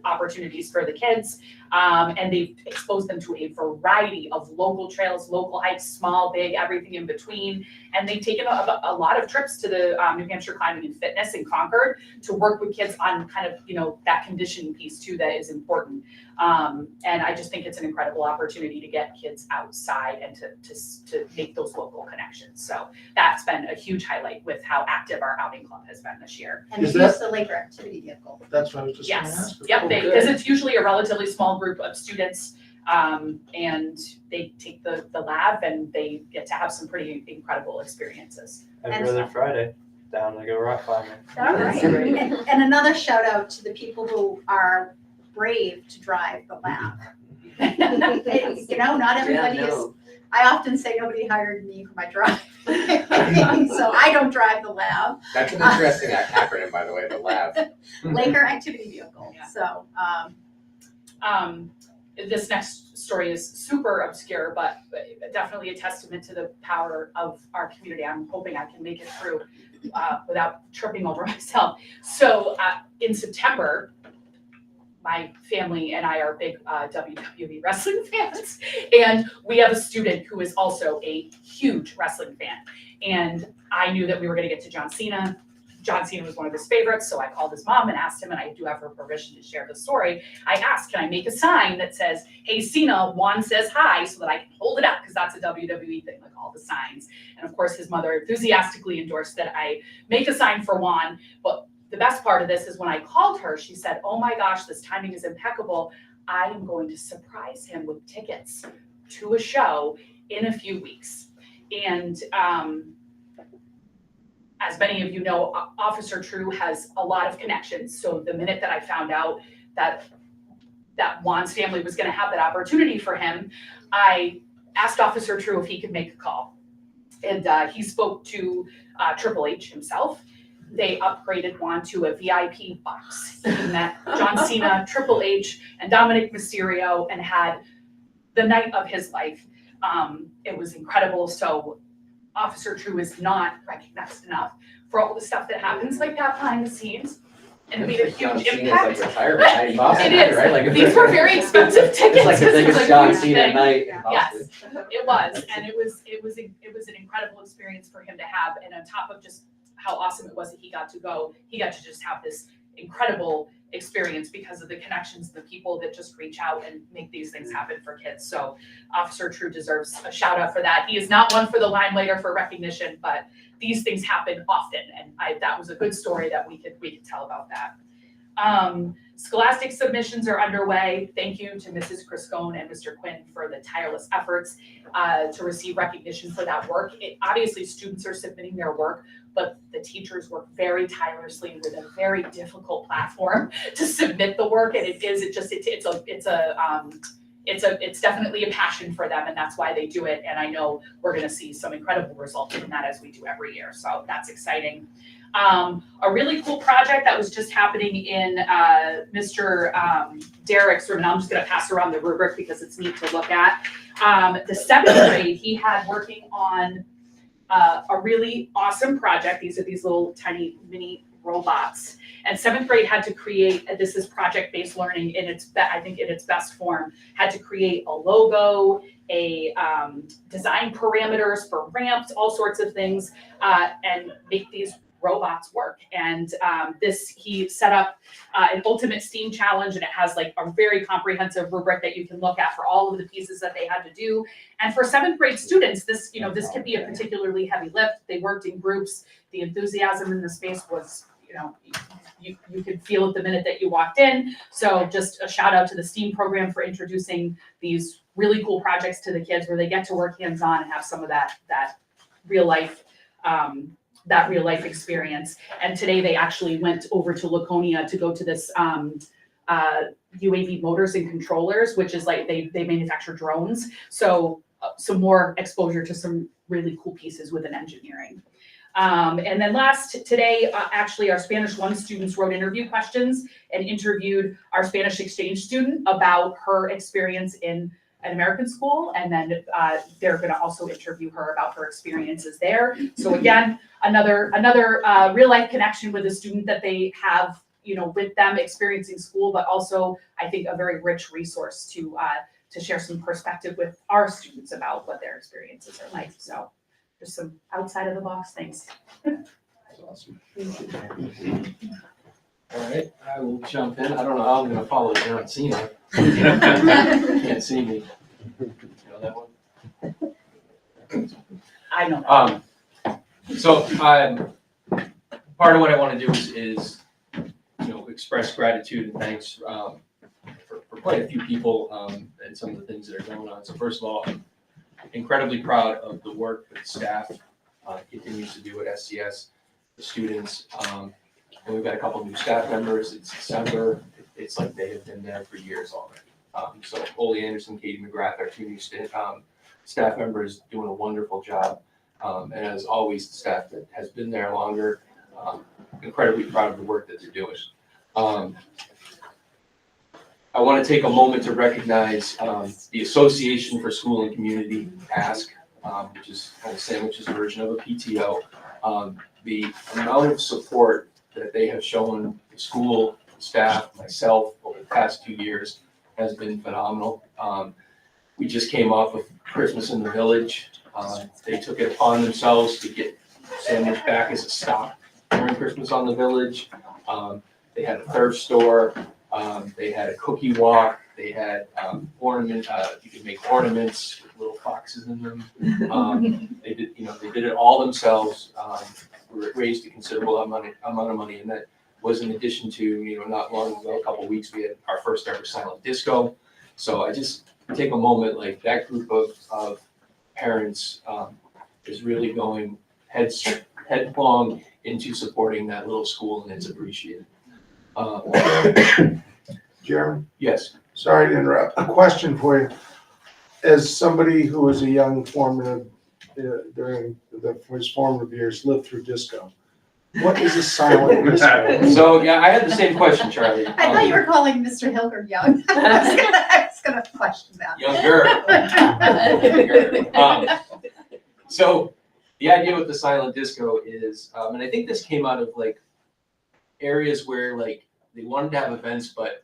opportunities for the kids. And they've exposed them to a variety of local trails, local hikes, small, big, everything in between. And they've taken a lot of trips to the New Hampshire Climbing and Fitness in Concord to work with kids on kind of, you know, that conditioning piece too that is important. And I just think it's an incredible opportunity to get kids outside and to make those local connections. So that's been a huge highlight with how active our outing club has been this year. And Is they that- use the Laker activity vehicle. That's what I was just gonna Yes, ask. yep, Oh, because good. it's usually a relatively small group of students, and they take the lab and they get to have some pretty incredible experiences. Every other Friday, down to go rock climbing. All right. And another shout out to the people who are brave to drive the lab. You know, not everybody Yeah, is. no. I often say nobody hired me for my drive. So I don't drive the lab. That's an interesting acronym, by the way, the lab. Laker activity vehicle. Yeah. So, This next story is super obscure, but definitely a testament to the power of our community. I'm hoping I can make it through without tripping over myself. So in September, my family and I are big WWE wrestling fans, and we have a student who is also a huge wrestling fan. And I knew that we were going to get to John Cena John Cena was one of his favorites, so I called his mom and asked him, and I do have her permission to share the story. I asked, can I make a sign that says, hey Cena, Juan says hi, so that I can hold it up, because that's a WWE thing, like all the signs. And of course, his mother enthusiastically endorsed that I make a sign for Juan. But the best part of this is when I called her, she said, oh my gosh, this timing is impeccable. I am going to surprise him with tickets to a show in a few weeks. And as many of you know, Officer True has a lot of connections. So the minute that I found out that Juan's family was going to have that opportunity for him, I asked Officer True if he could make a call. And he spoke to Triple H himself. They upgraded Juan to a VIP box. He met John Cena, Triple H, and Dominic Mysterio and had the night of his life. It was incredible. So Officer True is not recognized enough for all the stuff that happens like that behind the scenes. And it made a huge impact. Like retirement night in Boston, It is. right? Like, These were very expensive tickets. It's like the 'cause it was biggest a John huge Cena thing. night in Yes, Boston. it was, and it was an incredible experience for him to have. And on top of just how awesome it was that he got to go, he got to just have this incredible experience because of the connections and the people that just reach out and make these things happen for kids. So Officer True deserves a shout out for that. He is not one for the limelight or for recognition, but these things happen often, and that was a good story that we could tell about that. Scholastic submissions are underway. Thank you to Mrs. Criscone and Mr. Quinn for the tireless efforts to receive recognition for that work. Obviously, students are submitting their work, but the teachers work very tirelessly with a very difficult platform to submit the work, and it's definitely a passion for them, and that's why they do it. And I know we're going to see some incredible results from that as we do every year. So that's exciting. A really cool project that was just happening in Mr. Derek's room, and I'm just going to pass around the rubric because it's neat to look at. The 7th grade, he had working on a really awesome project. These are these little tiny mini robots. And 7th grade had to create, this is project-based learning in I think in its best form, had to create a logo, design parameters for ramps, all sorts of things, and make these robots work. And he set up an ultimate STEAM challenge, and it has like a very comprehensive rubric that you can look at for all of the pieces that they had to do. And for 7th grade students, this can be a particularly heavy lift. They worked in groups. The enthusiasm in the space was, you could feel it the minute that you walked in. So just a shout out to the STEAM program for introducing these really cool projects to the kids where they get to work hands-on and have some of that real life experience. And today they actually went over to Laconia to go to this UAV motors and controllers, which is like they manufacture drones. So some more exposure to some really cool pieces within engineering. And then today, actually our Spanish 1 students wrote interview questions and interviewed our Spanish exchange student about her experience in an American school. And then they're gonna also interview her about her experiences there. So again, another real life connection with a student that they have, with them experiencing school, but also I think a very rich resource to share some perspective with our students about what their experiences are like. So just some outside of the box things. That's awesome. All right, I will jump in. I don't know how I'm gonna follow John Cena. Can't see me. You know that one? I know. So part of what I want to do is express gratitude and thanks for quite a few people and some of the things that are going on. So first of all, I'm incredibly proud of the work that staff continues to do at SCS, the students. And we've got a couple new staff members. It's December. It's like they have been there for years already. So Oli Anderson, Katie McGrath, our two new staff members, doing a wonderful job. And as always, the staff that has been there longer, incredibly proud of the work that they're doing. I want to take a moment to recognize the Association for School and Community, ASK, which is kind of Sandwich's version of a PTO. The amount of support that they have shown the school, staff, myself over the past 2 years has been phenomenal. We just came off of Christmas in the Village. They took it upon themselves to get Sandwich back as a stop during Christmas on the Village. They had a thrift store, they had a cookie walk, they had you could make ornaments with little foxes in them. They did, they did it all themselves, raised a considerable amount of money, and that was in addition to, not long ago, a couple of weeks, we had our first ever silent disco. So I just take a moment, like that group of parents is really going headlong into supporting that little school, and it's appreciated. Jeremy, Yes. sorry to interrupt. A question for you. As somebody who was a young formative, during his formative years, lived through disco, what is a silent disco? So, yeah, I had the same question, Charlie. I thought you were calling Mr. Hilgard young. I was gonna question that. Younger. So the idea with the silent disco is, and I think this came out of like areas where like they wanted to have events, but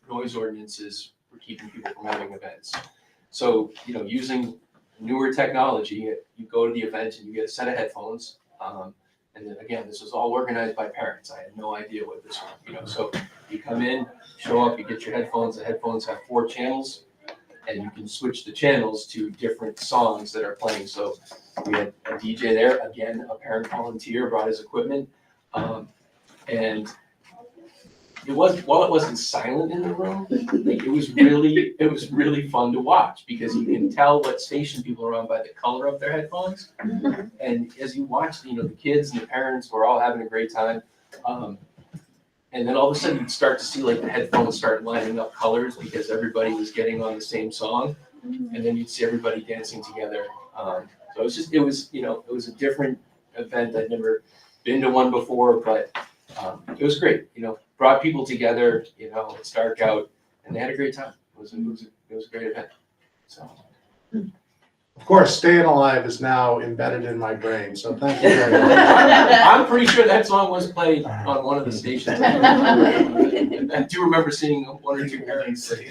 noise ordinances were keeping people from having events. So, using newer technology, you go to the event and you get a set of headphones. And then again, this was all organized by parents. I had no idea what this was, so you come in, show up, you get your headphones. The headphones have 4 channels, and you can switch the channels to different songs that are playing. So we had a DJ there, again, a parent volunteer brought his equipment. And while it wasn't silent in the room, like it was really fun to watch, because you can tell what station people are on by the color of their headphones. And as you watch, the kids and the parents were all having a great time. And then all of a sudden you'd start to see like the headphones start lining up colors because everybody was getting on the same song. And then you'd see everybody dancing together. So it was a different event. I'd never been to one before, but it was great. Brought people together. It's dark out, and they had a great time. It was a great event. So. Of course, Staying Alive is now embedded in my brain, so thank you very much. I'm pretty sure that song was played on one of the stations. I do remember seeing 1 or 2 parents say.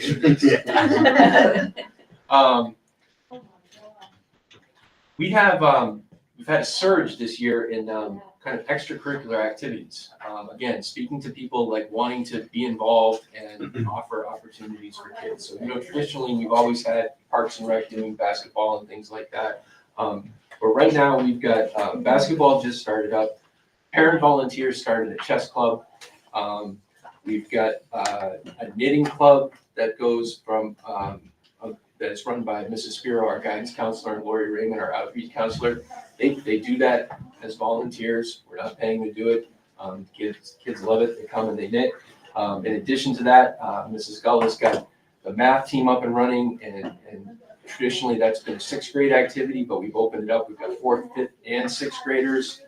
We've had a surge this year in kind of extracurricular activities. Again, speaking to people like wanting to be involved and offer opportunities for kids. So, traditionally we've always had Parks and Rec doing basketball and things like that. But right now we've got basketball just started up. Parent volunteers started a chess club. We've got a knitting club that goes from that's run by Mrs. Spiro, our guidance counselor, and Lori Raymond, our outreach counselor. They do that as volunteers. We're not paying to do it. Kids love it. They come and they knit. In addition to that, Mrs. Gulla's got the math team up and running, and traditionally that's been a 6th grade activity, but we've opened it up. We've got 4th, 5th, and 6th graders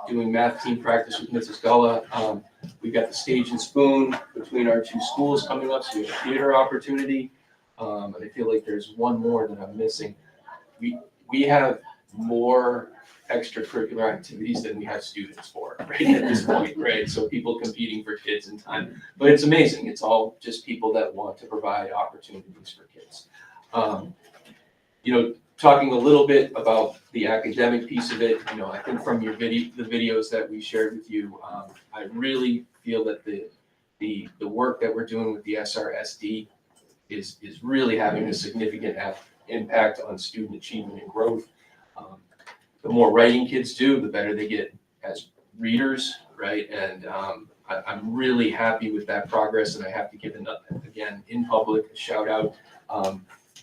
doing math team practice with Mrs. Gulla. We've got the Stage and Spoon between our 2 schools coming up, so we have a theater opportunity. And I feel like there's one more that I'm missing. We have more extracurricular activities than we have students for, right, at this point, right? So people competing for kids and time. But it's amazing. It's all just people that want to provide opportunities for kids. Talking a little bit about the academic piece of it, I think from the videos that we shared with you, I really feel that the work that we're doing with the SRSD is really having a significant impact on student achievement and growth. The more writing kids do, the better they get as readers, right? And I'm really happy with that progress, and I have to give again in public a shout out.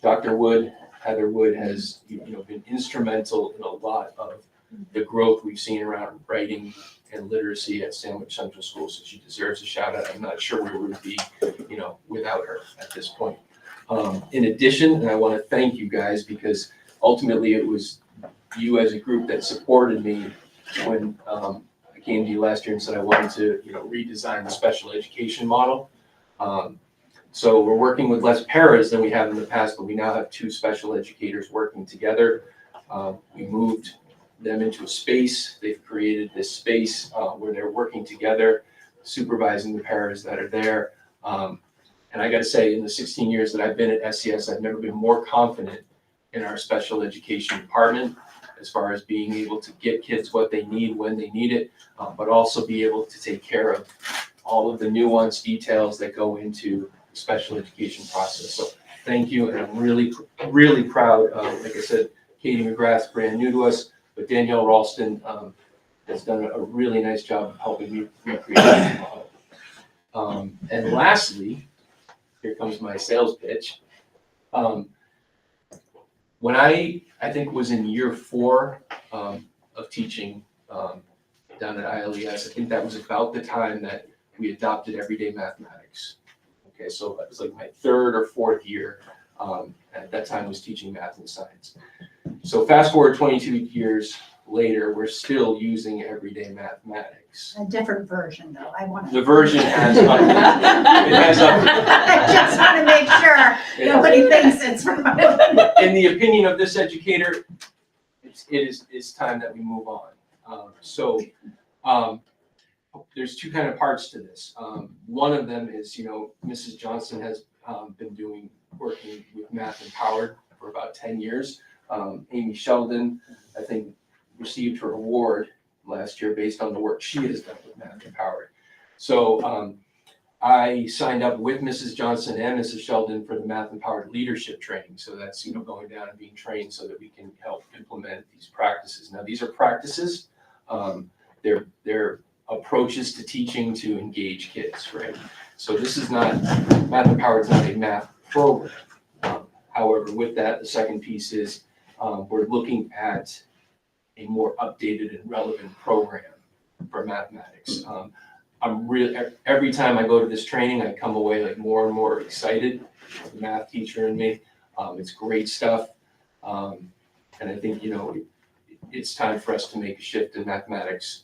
Dr. Wood, Heather Wood, has been instrumental in a lot of the growth we've seen around writing and literacy at Sandwich Central School, so she deserves a shout out. I'm not sure where we would be, without her at this point. In addition, and I want to thank you guys, because ultimately it was you as a group that supported me when I came to you last year and said I wanted to, redesign the special education model. So we're working with less paras than we have in the past, but we now have 2 special educators working together. We moved them into a space. They've created this space where they're working together, supervising the paras that are there. And I got to say, in the 16 years that I've been at SCS, I've never been more confident in our special education department. as far as being able to get kids what they need when they need it, but also be able to take care of all of the nuanced details that go into the special education process. So thank you, and I'm really proud. Like I said, Katie McGrath's brand new to us, but Danielle Ralston has done a really nice job of helping me recreate this model. And lastly, here comes my sales pitch. When I think was in year 4 of teaching down at ILES, I think that was about the time that we adopted everyday mathematics. Okay, so that was like my 3rd or 4th year. At that time, I was teaching math and science. So fast forward 22 years later, we're still using everyday mathematics. A different version though, I want The to. version has updated. It has updated. I just want to make sure It has nobody thinks it's wrong. In the opinion of this educator, it's time that we move on. There's 2 kind of parts to this. One of them is, Mrs. Johnson has been working with Math Empowered for about 10 years. Amy Sheldon, I think, received her award last year based on the work she has done with Math Empowered. So I signed up with Mrs. Johnson and Mrs. Sheldon for the Math Empowered leadership training. So that's, going down and being trained so that we can help implement these practices. Now, these are practices. They're approaches to teaching to engage kids, right? So this is not, Math Empowered is not a math program. However, with that, the second piece is we're looking at a more updated and relevant program for mathematics. I'm really, every time I go to this training, I come away like more and more excited. The math teacher in me, it's great stuff. And I think, it's time for us to make a shift in mathematics.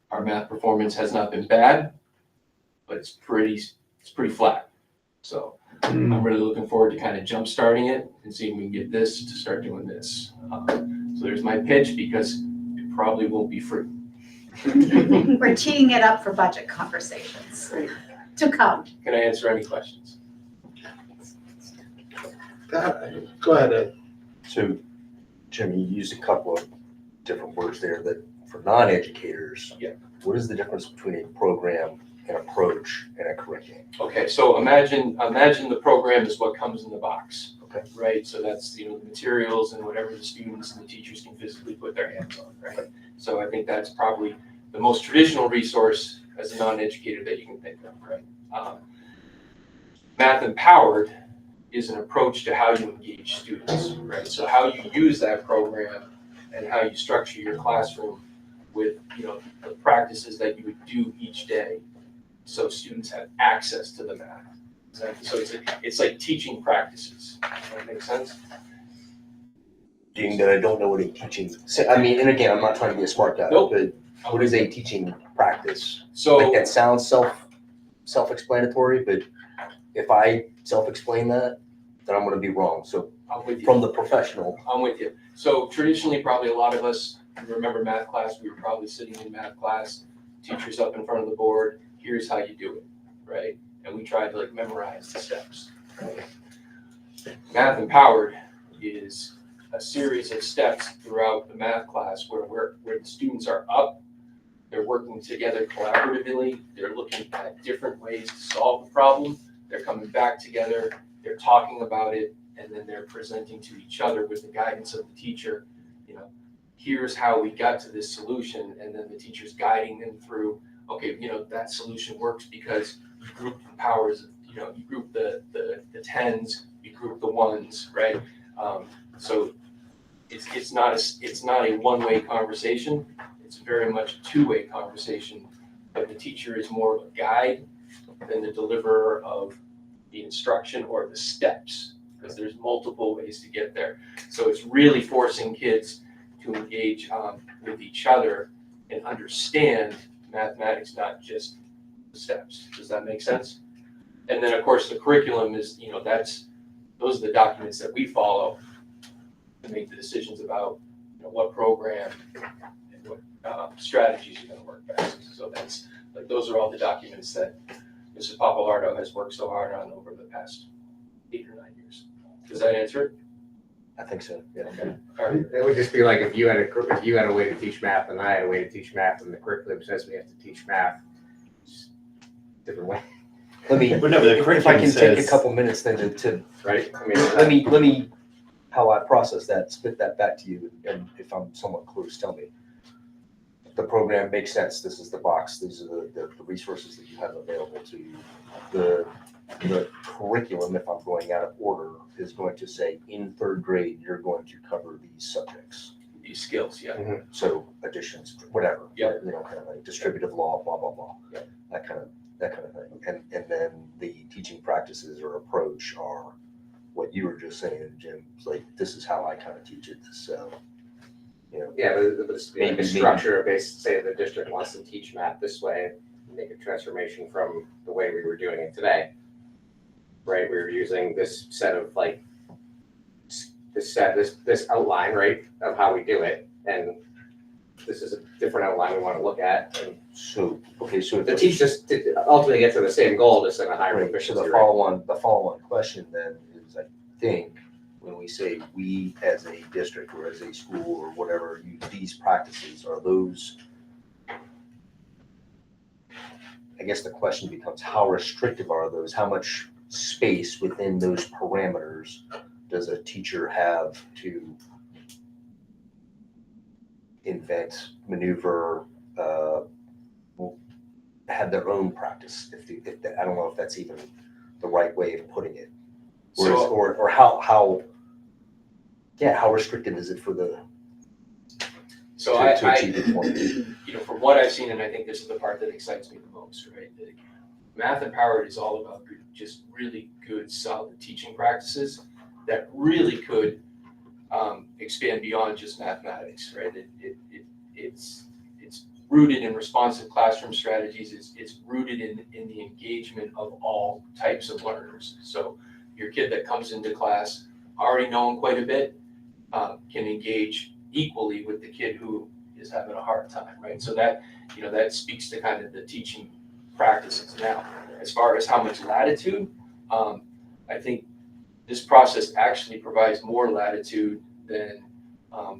Our math performance has not been bad, but it's pretty flat. So I'm really looking forward to kind of jump starting it and seeing if we can get this to start doing this. So there's my pitch, because it probably won't be free. We're teeing it up for budget conversations to come. Can I answer any questions? Go ahead, Ed. So, Jim, you used a couple of different words there that for non-educators. Yeah. What is the difference between a program, an approach, and a curriculum? Okay, so imagine the program is what comes in the box. Okay. Right, so that's, the materials and whatever the students and the teachers can physically put their hands on, right? So I think that's probably the most traditional resource as a non-educator that you can think of, right? Math Empowered is an approach to how you engage students, right? So how you use that program and how you structure your classroom with, the practices that you would do each day, so students have access to the math. So it's like teaching practices. Does that make sense? Being that I don't know what a teaching, and again, I'm not trying to be a smart guy, Nope. but what is a teaching practice? So Like that sounds self-explanatory, but if I self-explain that, then I'm gonna be wrong. So I'm with you. from the professional, I'm with you. So traditionally, probably a lot of us remember math class. We were probably sitting in math class, teachers up in front of the board. Here's how you do it, right? And we tried to memorize the steps. Right? Math Empowered is a series of steps throughout the math class where the students are up, they're working together collaboratively, they're looking at different ways to solve the problem, they're coming back together, they're talking about it, and then they're presenting to each other with the guidance of the teacher, here's how we got to this solution, and then the teacher's guiding them through, okay, that solution works because you group the powers, you group the tens, you group the ones, right? So it's not a one-way conversation. It's very much a two-way conversation, but the teacher is more of a guide than the deliverer of the instruction or the steps, because there's multiple ways to get there. So it's really forcing kids to engage with each other and understand mathematics, not just the steps. Does that make sense? And then, of course, the curriculum is, those are the documents that we follow to make the decisions about, what program and what strategies are going to work best. So those are all the documents that Mrs. Papalardo has worked so hard on over the past 8 or 9 years. Does that answer it? I think so, yeah. It would just be like if you had a way to teach math and I had a way to teach math and the curriculum says we have to teach math. Just different way, Let me, But no, the if I curriculum can take a says- couple minutes then to, right? I mean, let me, how I process that, spit that back to you, and if I'm somewhat close, tell me. The program makes sense, this is the box, these are the resources that you have available to you. The curriculum, if I'm going out of order, is going to say, in third grade, you're going to cover these subjects. These skills, yeah. So additions, whatever. Yep. You know, kind of like distributive law, blah, blah, blah. Yep. That kind of thing. And then the teaching practices or approach are what you were just saying, Jim. It's like, this is how I kind of teach it. So, you know. yeah, but it's like Maybe- a structure based, say the district wants to teach math this way, make a transformation from the way we were doing it today. Right, we were using this set of like, this outline, right, of how we do it, and this is a different outline we wanna look at, and So, okay, so the teach just to ultimately get to the same goal, just in a higher Right, so efficiency the rate. follow-on question then is, I think, when we say we as a district or as a school or whatever use these practices, are those, I guess the question becomes, how restrictive are those? How much space within those parameters does a teacher have to invent, maneuver, have their own practice? I don't know if that's even the right way of putting it. So- Or how restrictive is it for the, So to I, achieve the point? you know, from what I've seen, and I think this is the part that excites me the most, right? The Math Empowered is all about just really good, solid teaching practices that really could expand beyond just mathematics, right? It's rooted in responsive classroom strategies. It's rooted in the engagement of all types of learners. So your kid that comes into class already knowing quite a bit can engage equally with the kid who is having a hard time, right? So that, you know, that speaks to kind of the teaching practices. Now, as far as how much latitude, I think this process actually provides more latitude than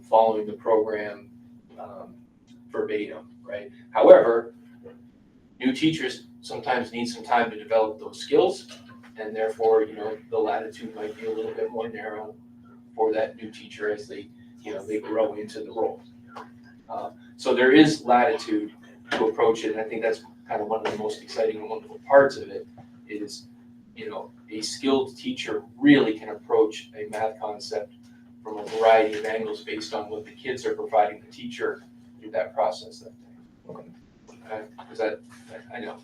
following the program verbatim, right? However, new teachers sometimes need some time to develop those skills, and therefore, you know, the latitude might be a little bit more narrow for that new teacher as they, you know, they grow into the role. So there is latitude to approach it, and I think that's kind of one of the most exciting and wonderful parts of it is, you know, a skilled teacher really can approach a math concept from a variety of angles based on what the kids are providing the teacher through that process that day. Because I know,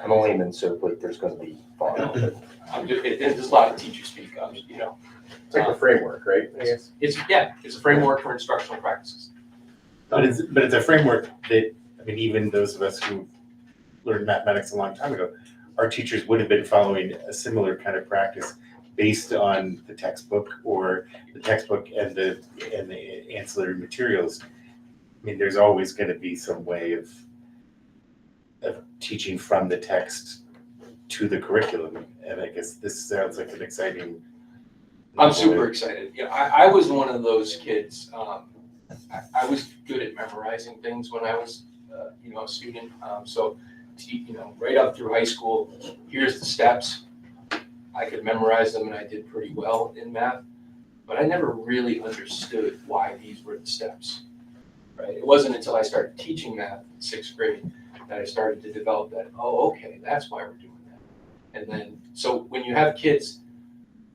I'm a layman, so like there's gonna be thought. there's a lot of teacher speak, you know. It's like a framework, right? I guess. It's a framework for instructional practices. But it's a framework that, I mean, even those of us who learned mathematics a long time ago, our teachers would have been following a similar kind of practice based on the textbook or the textbook and the ancillary materials. I mean, there's always gonna be some way of teaching from the text to the curriculum, and I guess this sounds like an exciting. I'm super excited. You know, I was one of those kids. I was good at memorizing things when I was, you know, a student. So, you know, right up through high school, here's the steps. I could memorize them, and I did pretty well in math. But I never really understood why these were the steps. Right? It wasn't until I started teaching math in sixth grade that I started to develop that. Oh, okay, that's why we're doing that. And then, so when you have kids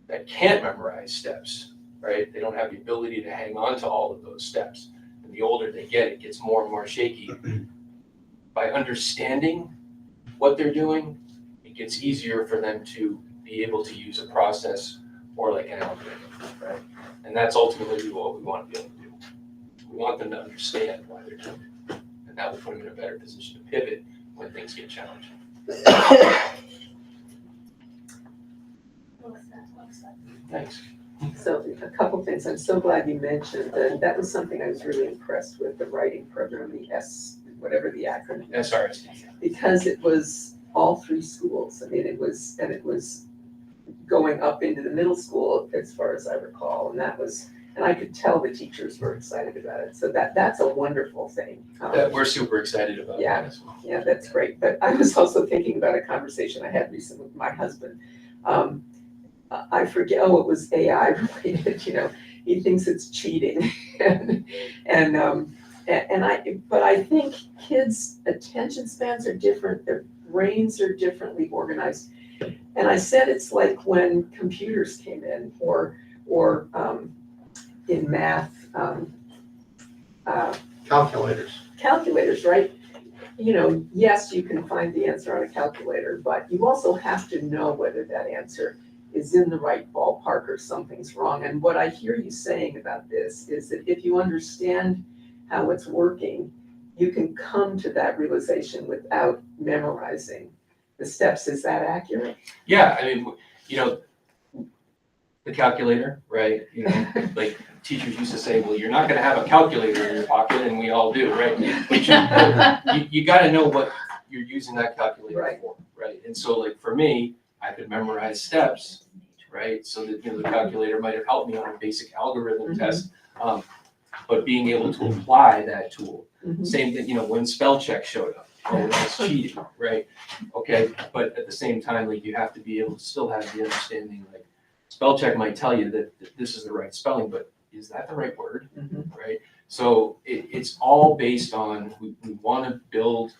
that can't memorize steps, right? They don't have the ability to hang on to all of those steps. And the older they get, it gets more and more shaky. By understanding what they're doing, it gets easier for them to be able to use a process or like an algorithm, right? And that's ultimately what we want to be able to do. We want them to understand why they're doing it. And that will put them in a better position to pivot when things get challenging. Thanks. So a couple things, I'm so glad you mentioned that. That was something I was really impressed with, the writing program, the whatever the acronym is. SRSD. Because it was all three schools. I mean, it was going up into the middle school, as far as I recall, and I could tell the teachers were excited about it, so that's a wonderful thing. That we're super excited about Yeah. that as well. Yeah, that's great, but I was also thinking about a conversation I had recently with my husband. I forget, it was AI related, he thinks it's cheating. But I think kids' attention spans are different, their brains are differently organized. And I said it's like when computers came in, or in math, calculators, right? Yes, you can find the answer on a calculator, but you also have to know whether that answer is in the right ballpark or something's wrong. And what I hear you saying about this is that if you understand how it's working, you can come to that realization without memorizing the steps. Is that accurate? Yeah, I mean, the calculator, right? Like teachers used to say, well, you're not gonna have a calculator in your pocket, and we all do, right? But you gotta know what you're using that calculator Right. for, right? And so like for me, I could memorize steps, right? So that, the calculator might have helped me on a basic algorithm test. But being able to apply that tool, same thing, when spell check showed up, that's cheating, right? Okay, but at the same time, like you have to be able to still have the understanding, like spell check might tell you that this is the right spelling, but is that the right word, right? So it's all based on, we want to build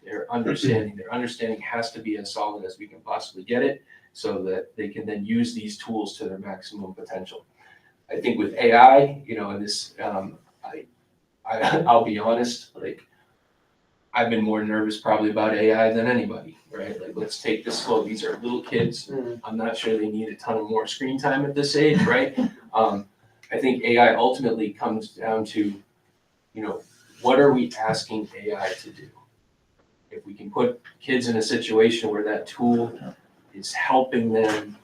their understanding. Their understanding has to be as solid as we can possibly get it, so that they can then use these tools to their maximum potential. I think with AI, and this, I'll be honest, like I've been more nervous probably about AI than anybody, right? Like, let's take this slow. These are little kids. I'm not sure they need a ton of more screen time at this age, right? I think AI ultimately comes down to, what are we asking AI to do? If we can put kids in a situation where that tool is helping them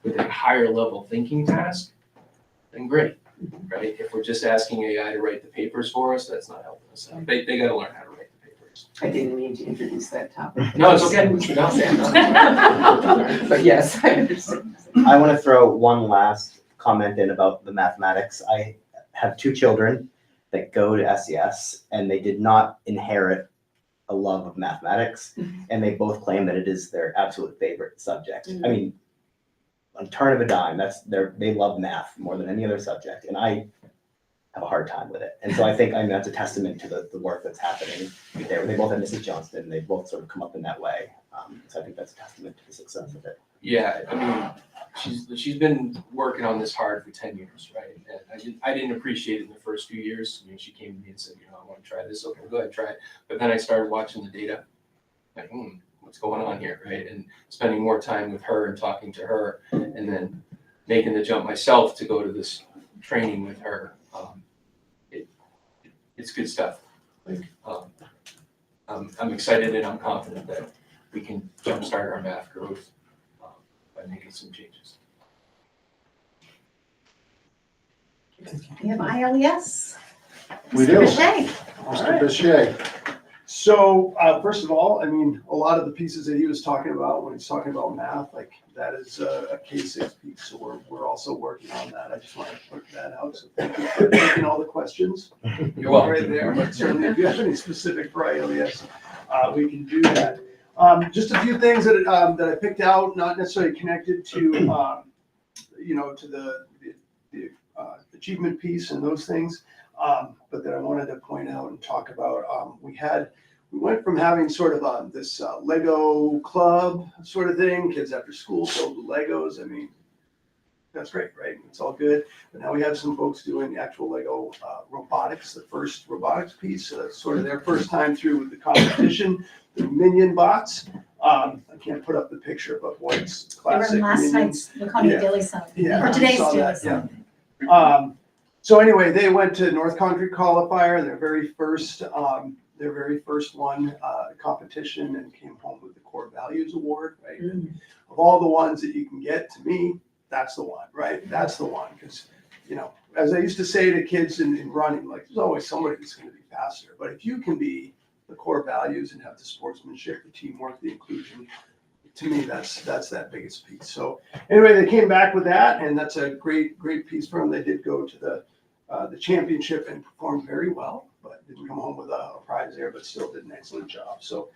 with a higher level thinking task, then great, right? If we're just asking AI to write the papers for us, that's not helping us out. They gotta learn how to write the papers. I didn't mean to introduce that topic. No, it's okay. But yes, I understand. I want to throw one last comment in about the mathematics. I have two children that go to SES, and they did not inherit a love of mathematics, and they both claim that it is their absolute favorite subject. I mean, on turn of a dime, they love math more than any other subject, and I have a hard time with it. And so I think that's a testament to the work that's happening there. They both have Mrs. Johnston, and they both sort of come up in that way. So I think that's a testament to the success of it. Yeah, I mean, she's been working on this hard for 10 years, right? And I didn't appreciate it in the first few years. I mean, she came to me and said, I want to try this. Okay, go ahead, try it. But then I started watching the data, like, what's going on here, right? And spending more time with her and talking to her, and then making the jump myself to go to this training with her. It's good stuff. Like, I'm excited and I'm confident that we can jumpstart our math growth by making some changes. We have ILES. We Mr. do. Boucher. Mr. Boucher. So, first of all, I mean, a lot of the pieces that he was talking about when he's talking about math, like that is a K-6 piece. So we're also working on that. I just want to put that out. So thank you for taking all the questions. You're welcome. Right there, but certainly if you have any specific for ILES, we can do that. Just a few things that I picked out, not necessarily connected to, to the achievement piece and those things. But that I wanted to point out and talk about. We went from having sort of this Lego club sort of thing, kids after school build Legos. I mean, that's great, right? It's all good. But now we have some folks doing the actual Lego robotics, the first robotics piece. So that's sort of their first time through with the competition. The Minion bots. I can't put up the picture, but boy, it's They were classic. in last Minion. night's Laconia Daily Summit, Yeah, or today's saw Daily that, Summit. yeah. So anyway, they went to North Country Qualifier, their very first one competition, and came home with the Core Values Award, right? And of all the ones that you can get, to me, that's the one, right? That's the one, because as I used to say to kids in running, like there's always somebody that's going to be faster, but if you can be the core values and have the sportsmanship, the teamwork, the inclusion, to me, that's that biggest piece. So anyway, they came back with that, and that's a great piece for them. They did go to the championship and performed very well, but didn't come home with a prize there, but still did an excellent job. So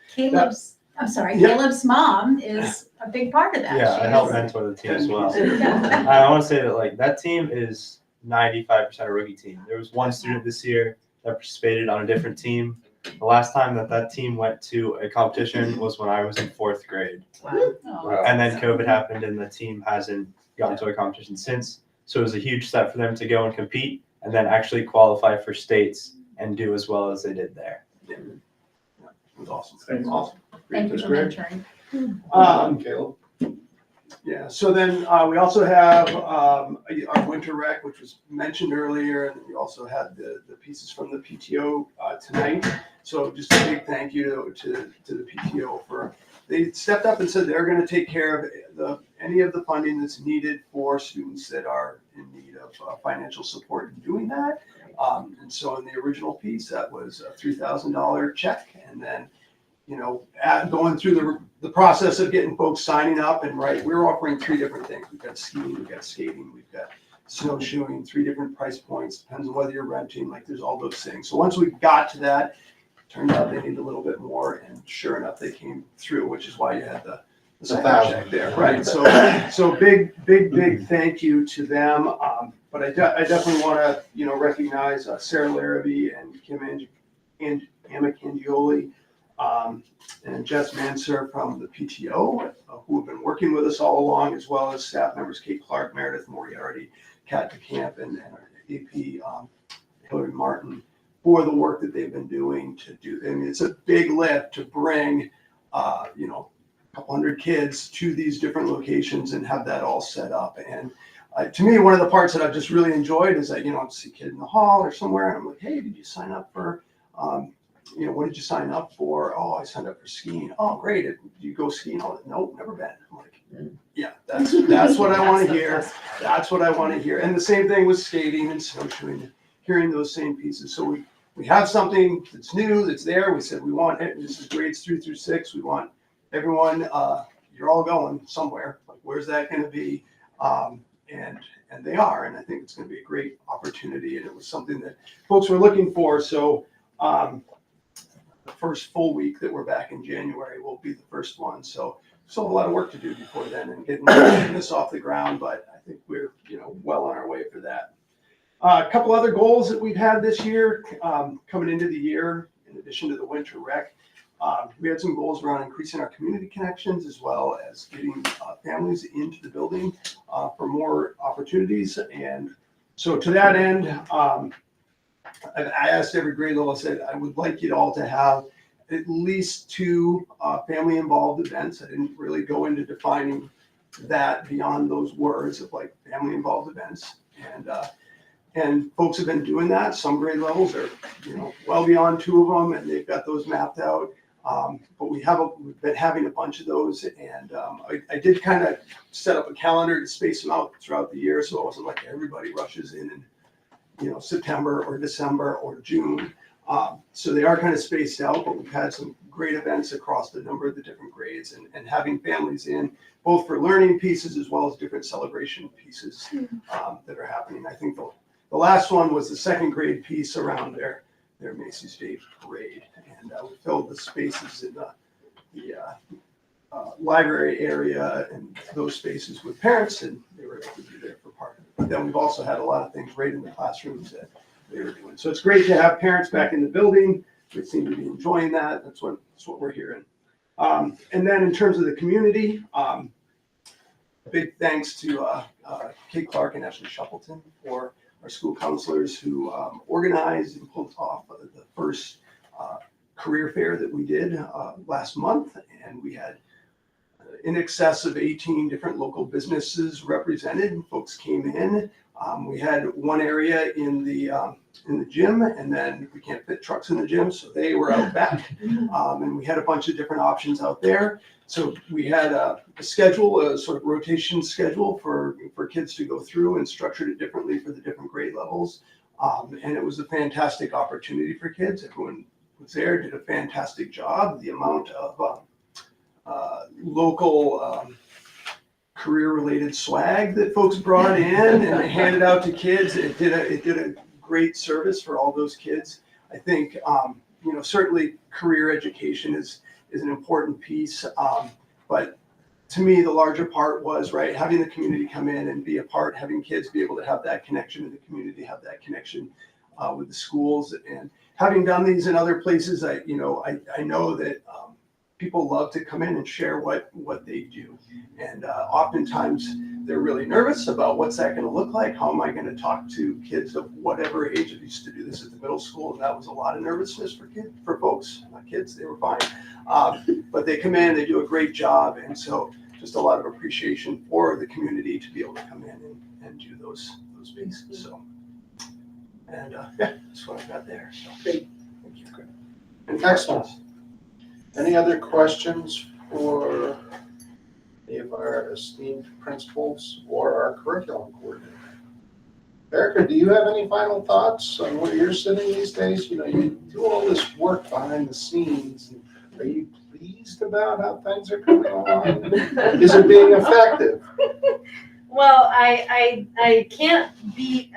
I'm sorry, Yeah. Caleb's mom is a big part of that. Yeah, She I helped is- mentor the team as well. Yeah. I want to say that like that team is 95% a rookie team. There was one student this year that participated on a different team. The last time that team went to a competition was when I was in 4th grade. Wow. And then COVID happened and the team hasn't gone to a competition since. So it was a huge step for them to go and compete and then actually qualify for states and do as well as they did there. it was awesome. Awesome. Thank you That's for great. mentoring. Caleb. Yeah, so then we also have our winter rec, which was mentioned earlier, and we also had the pieces from the PTO tonight. So just a big thank you to the PTO for, they stepped up and said they're going to take care of any of the funding that's needed for students that are in need of financial support in doing that. And so in the original piece, that was a $3,000 check, and then going through the process of getting folks signing up, and we're offering 3 different things. We've got skiing, we've got skating, we've got snowshoeing, 3 different price points, depends on whether you're renting, there's all those things. So once we got to that, turned out they needed a little bit more, and sure enough, they came through, which is why you had the second 1,000. check there, right? So big thank you to them. But I definitely want to, recognize Sarah Larrabee and Kim Amacandioli, and Jess Manser from the PTO, who have been working with us all along, as well as staff members Kate Clark, Meredith Moriarty, Kat DeCamp, and our AP Hillary Martin, for the work that they've been doing to do. I mean, it's a big lift to bring, a couple hundred kids to these different locations and have that all set up. And to me, one of the parts that I've just really enjoyed is that, I'd see a kid in the hall or somewhere, and I'm like, hey, did you sign up for, what did you sign up for? Oh, I signed up for skiing. Oh, great. Did you go skiing? Oh, no, never been. I'm like, yeah, that's what I want to hear. That's what I want to hear. And the same thing with skating and snowshoeing, hearing those same pieces. So we have something that's new, that's there. We said we want it. This is grades 3 through 6. We want everyone, you're all going somewhere. Where's that going to be? And they are. And I think it's going to be a great opportunity. And it was something that folks were looking for. So the first full week that we're back in January will be the first one. So still have a lot of work to do before then and getting this off the ground, but I think we're well on our way for that. A couple other goals that we've had this year coming into the year, in addition to the winter rec, we had some goals around increasing our community connections, as well as getting families into the building for more opportunities. And so to that end, I asked every grade level, I said, I would like you all to have at least 2 family-involved events. I didn't really go into defining that beyond those words of family-involved events. And folks have been doing that. Some grade levels are, well beyond 2 of them, and they've got those mapped out. But we've been having a bunch of those, and I did kind of set up a calendar to space them out throughout the year, so it wasn't like everybody rushes in September or December or June. So they are kind of spaced out, but we've had some great events across the number of the different grades, and having families in both for learning pieces as well as different celebration pieces that are happening. I think the last one was the 2nd grade piece around their Macy's Day Parade, and we filled the spaces in the library area and those spaces with parents, and they were able to be there for part of it. But then we've also had a lot of things right in the classrooms that they were doing. So it's great to have parents back in the building. They seem to be enjoying that. That's what we're hearing. And then in terms of the community, big thanks to Kate Clark and Ashley Shuffleton for our school counselors who organized and pulled off the first career fair that we did last month. And we had in excess of 18 different local businesses represented. Folks came in. We had one area in the gym, and then we can't fit trucks in the gym, so they were out back. And we had a bunch of different options out there. So we had a schedule, a sort of rotation schedule for kids to go through, and structured it differently for the different grade levels. And it was a fantastic opportunity for kids. Everyone was there, did a fantastic job. The amount of local career-related swag that folks brought in and handed out to kids. It did a great service for all those kids. I think, certainly career education is an important piece. But to me, the larger part was, right, having the community come in and be a part, having kids be able to have that connection in the community, have that connection with the schools. And having done these in other places, I know that people love to come in and share what they do. And oftentimes they're really nervous about what's that going to look like? How am I going to talk to kids of whatever age? I used to do this at the middle school, and that was a lot of nervousness for folks, not kids, they were fine. But they come in, they do a great job. And so just a lot of appreciation for the community to be able to come in and do those pieces. So, and that's what I've got there. So, Great. Thank you. And excellent. Any other questions for any of our esteemed principals or our curriculum coordinator? Erica, do you have any final thoughts on where you're sitting these days? You do all this work behind the scenes. Are you pleased about how things are coming along? Is it being effective? Well, I can't beat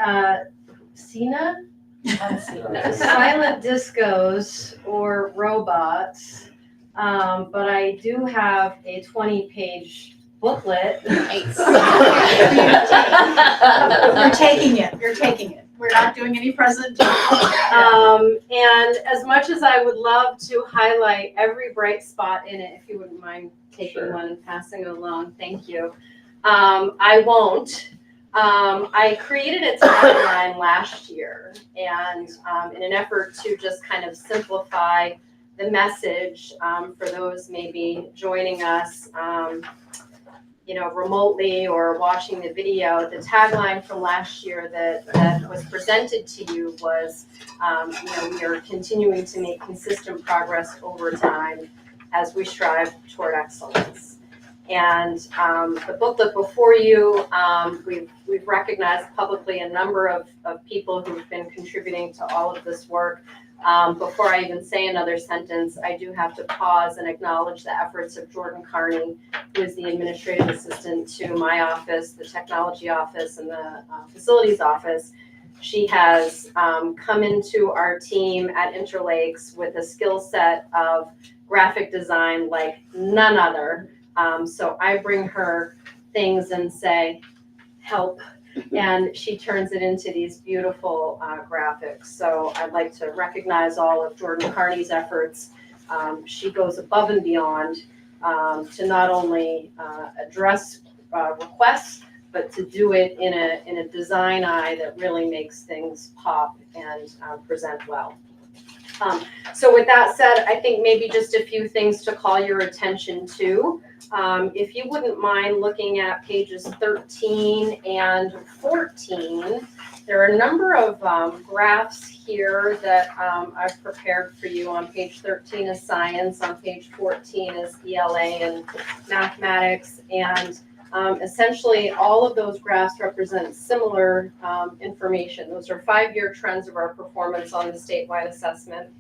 Cena, silent discos or robots, but I do have a 20-page booklet. Nice. You're taking it. We're not doing any presentation. And as much as I would love to highlight every bright spot in it, if you wouldn't mind taking one and passing it along, thank you. I won't. I created a tagline last year, and in an effort to just kind of simplify the message for those maybe joining us, remotely or watching the video, the tagline from last year that was presented to you was, we are continuing to make consistent progress over time as we strive toward excellence. And the booklet before you, we've recognized publicly a number of people who've been contributing to all of this work. Before I even say another sentence, I do have to pause and acknowledge the efforts of Jordan Carney, who is the administrative assistant to my office, the technology office, and the facilities office. She has come into our team at Interlakes with a skill set of graphic design like none other. So I bring her things and say, help. And she turns it into these beautiful graphics. So I'd like to recognize all of Jordan Carney's efforts. She goes above and beyond to not only address requests, but to do it in a design eye that really makes things pop and present well. So with that said, I think maybe just a few things to call your attention to. If you wouldn't mind looking at pages 13 and 14, there are a number of graphs here that I've prepared for you. On page 13 is science, on page 14 is ELA and mathematics, and essentially all of those graphs represent similar information. Those are 5-year trends of our performance on the statewide assessment.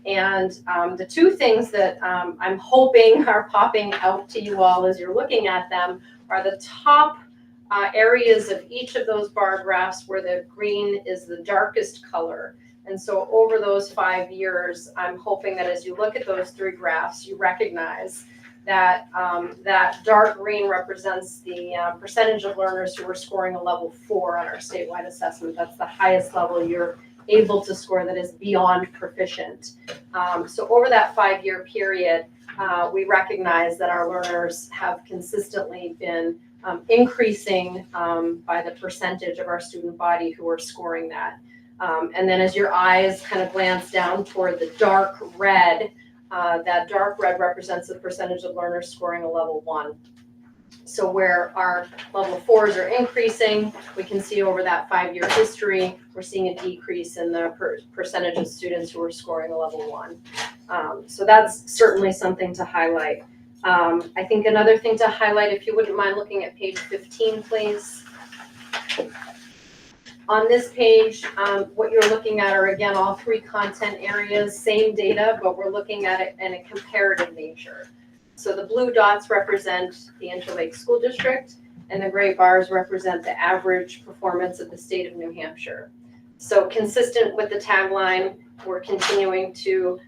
And the two things that I'm hoping are popping out to you all as you're looking at them are the top areas of each of those bar graphs where the green is the darkest color. And so over those 5 years, I'm hoping that as you look at those 3 graphs, you recognize that that dark green represents the percentage of learners who are scoring a level 4 on our statewide assessment. That's the highest level you're able to score that is beyond proficient. So over that 5-year period, we recognize that our learners have consistently been increasing by the percentage of our student body who are scoring that. And then as your eyes kind of glance down toward the dark red, that dark red represents the percentage of learners scoring a level 1. So where our level 4s are increasing, we can see over that 5-year history, we're seeing a decrease in the percentage of students who are scoring a level 1. So that's certainly something to highlight. I think another thing to highlight, if you wouldn't mind looking at page 15, please. On this page, what you're looking at are, again, all 3 content areas, same data, but we're looking at it in a comparative nature. So the blue dots represent the Interlake School District, and the gray bars represent the average performance of the state of New Hampshire. So consistent with the tagline, we're continuing to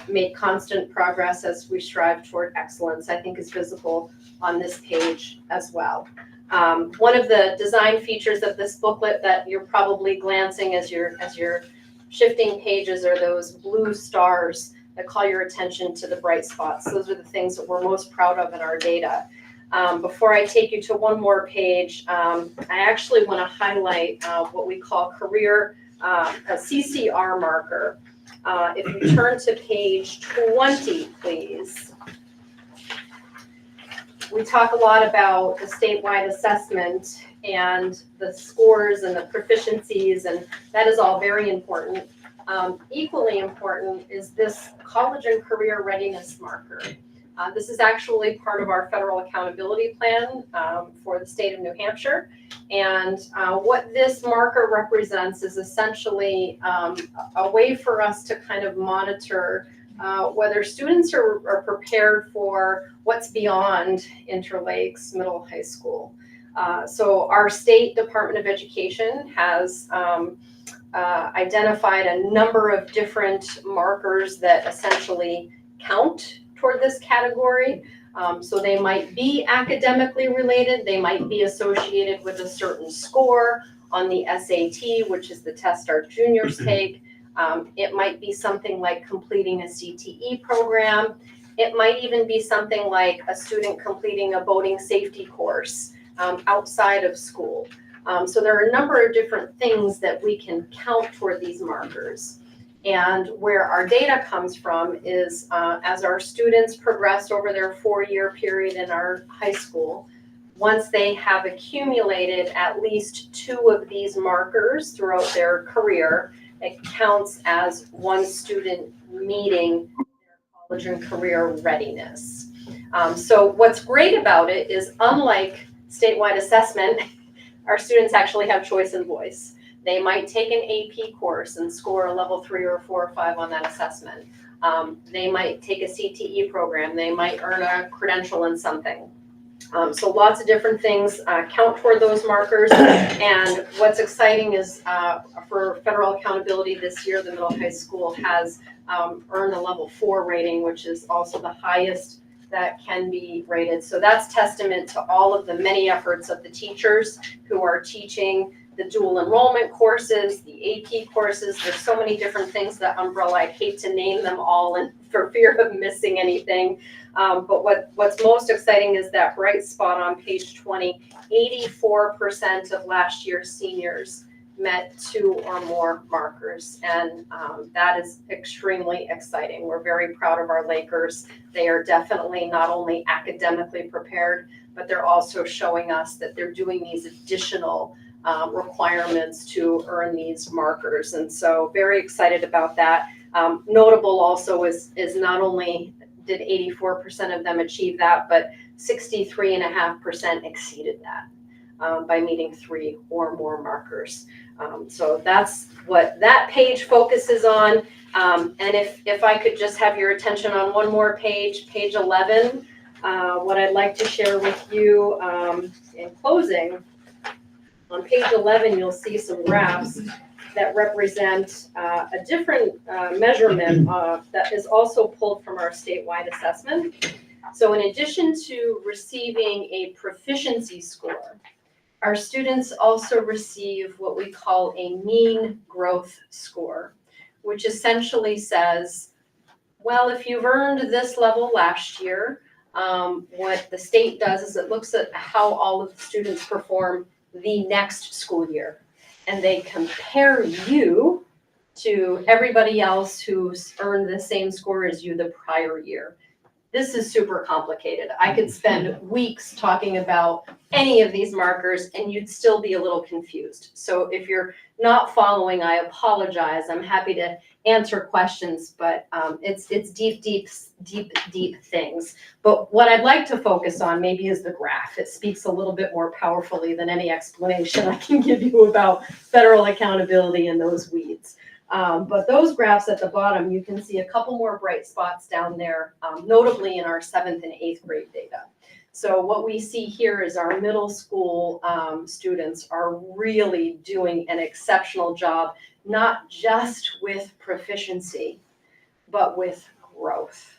make constant progress as we strive toward excellence, I think is visible on this page as well. One of the design features of this booklet that you're probably glancing as you're shifting pages are those blue stars that call your attention to the bright spots. Those are the things that we're most proud of in our data. Before I take you to one more page, I actually want to highlight what we call career, a CCR marker. If you turn to page 20, please. We talk a lot about the statewide assessment and the scores and the proficiencies, and that is all very important. Equally important is this college and career readiness marker. This is actually part of our federal accountability plan for the state of New Hampshire. And what this marker represents is essentially a way for us to kind of monitor whether students are prepared for what's beyond Interlakes Middle High School. So our state Department of Education has identified a number of different markers that essentially count toward this category. So they might be academically related, they might be associated with a certain score on the SAT, which is the test our juniors take. It might be something like completing a CTE program. It might even be something like a student completing a boating safety course outside of school. So there are a number of different things that we can count toward these markers. And where our data comes from is as our students progress over their 4-year period in our high school, once they have accumulated at least 2 of these markers throughout their career, it counts as one student meeting their college and career readiness. So what's great about it is, unlike statewide assessment, our students actually have choice and voice. They might take an AP course and score a level 3 or 4 or 5 on that assessment. They might take a CTE program. They might earn a credential in something. So lots of different things count toward those markers. And what's exciting is for federal accountability this year, the middle high school has earned a level 4 rating, which is also the highest that can be rated. So that's testament to all of the many efforts of the teachers who are teaching the dual enrollment courses, the AP courses. There's so many different things that umbrella. I'd hate to name them all and for fear of missing anything. But what's most exciting is that bright spot on page 20, 84% of last year's seniors met 2 or more markers. And that is extremely exciting. We're very proud of our Lakers. They are definitely not only academically prepared, but they're also showing us that they're doing these additional requirements to earn these markers. And so very excited about that. Notable also is not only did 84% of them achieve that, but 63.5% exceeded that by meeting 3 or more markers. So that's what that page focuses on. And if I could just have your attention on one more page, page 11, what I'd like to share with you in closing. On page 11, you'll see some graphs that represent a different measurement that is also pulled from our statewide assessment. So in addition to receiving a proficiency score, our students also receive what we call a mean growth score, which essentially says, well, if you've earned this level last year, what the state does is it looks at how all of the students perform the next school year. And they compare you to everybody else who's earned the same score as you the prior year. This is super complicated. I could spend weeks talking about any of these markers and you'd still be a little confused. So if you're not following, I apologize. I'm happy to answer questions, but it's deep things. But what I'd like to focus on maybe is the graph. It speaks a little bit more powerfully than any explanation I can give you about federal accountability and those weeds. But those graphs at the bottom, you can see a couple more bright spots down there, notably in our 7th and 8th grade data. So what we see here is our middle school students are really doing an exceptional job, not just with proficiency, but with growth.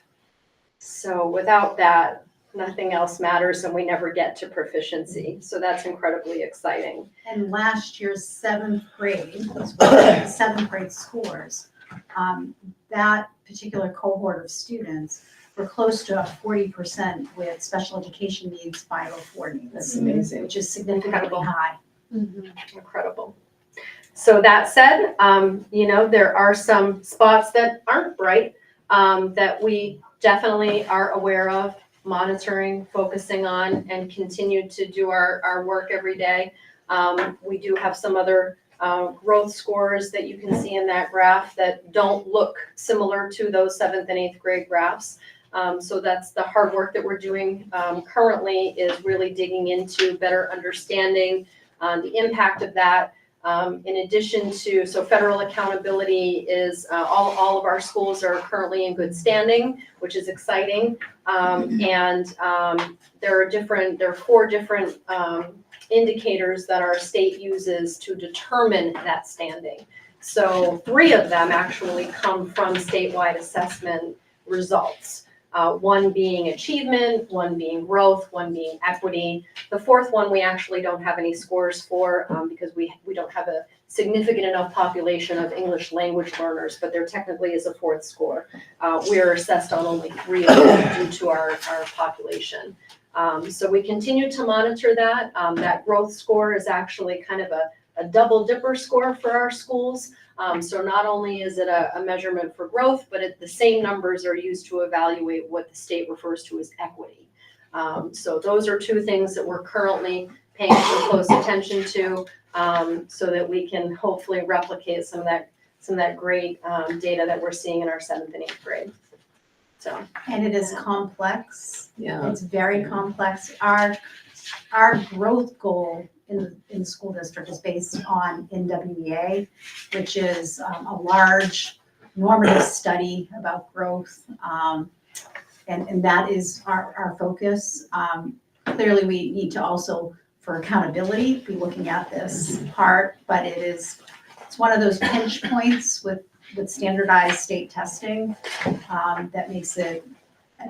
So without that, nothing else matters and we never get to proficiency. So that's incredibly exciting. And last year's 7th grade, those were the 7th grade scores, that particular cohort of students were close to 40% with special education needs, 504 needs. That's amazing. Which is significantly high. Incredible. So that said, there are some spots that aren't bright that we definitely are aware of, monitoring, focusing on, and continue to do our work every day. We do have some other growth scores that you can see in that graph that don't look similar to those 7th and 8th grade graphs. So that's the hard work that we're doing currently, is really digging into better understanding the impact of that. In addition to, so federal accountability is, all of our schools are currently in good standing, which is exciting. And there are 4 different indicators that our state uses to determine that standing. So 3 of them actually come from statewide assessment results. One being achievement, one being growth, one being equity. The 4th one we actually don't have any scores for because we don't have a significant enough population of English language learners, but there technically is a 4th score. We are assessed on only 3 of them due to our population. So we continue to monitor that. That growth score is actually kind of a double dipper score for our schools. So not only is it a measurement for growth, but the same numbers are used to evaluate what the state refers to as equity. So those are 2 things that we're currently paying some close attention to, so that we can hopefully replicate some of that great data that we're seeing in our 7th and 8th grade. So. And it is complex. Yeah. It's very complex. Our growth goal in the school district is based on NWEA, which is a large normative study about growth. And that is our focus. Clearly, we need to also, for accountability, be looking at this part, but it's one of those pinch points with standardized state testing that makes it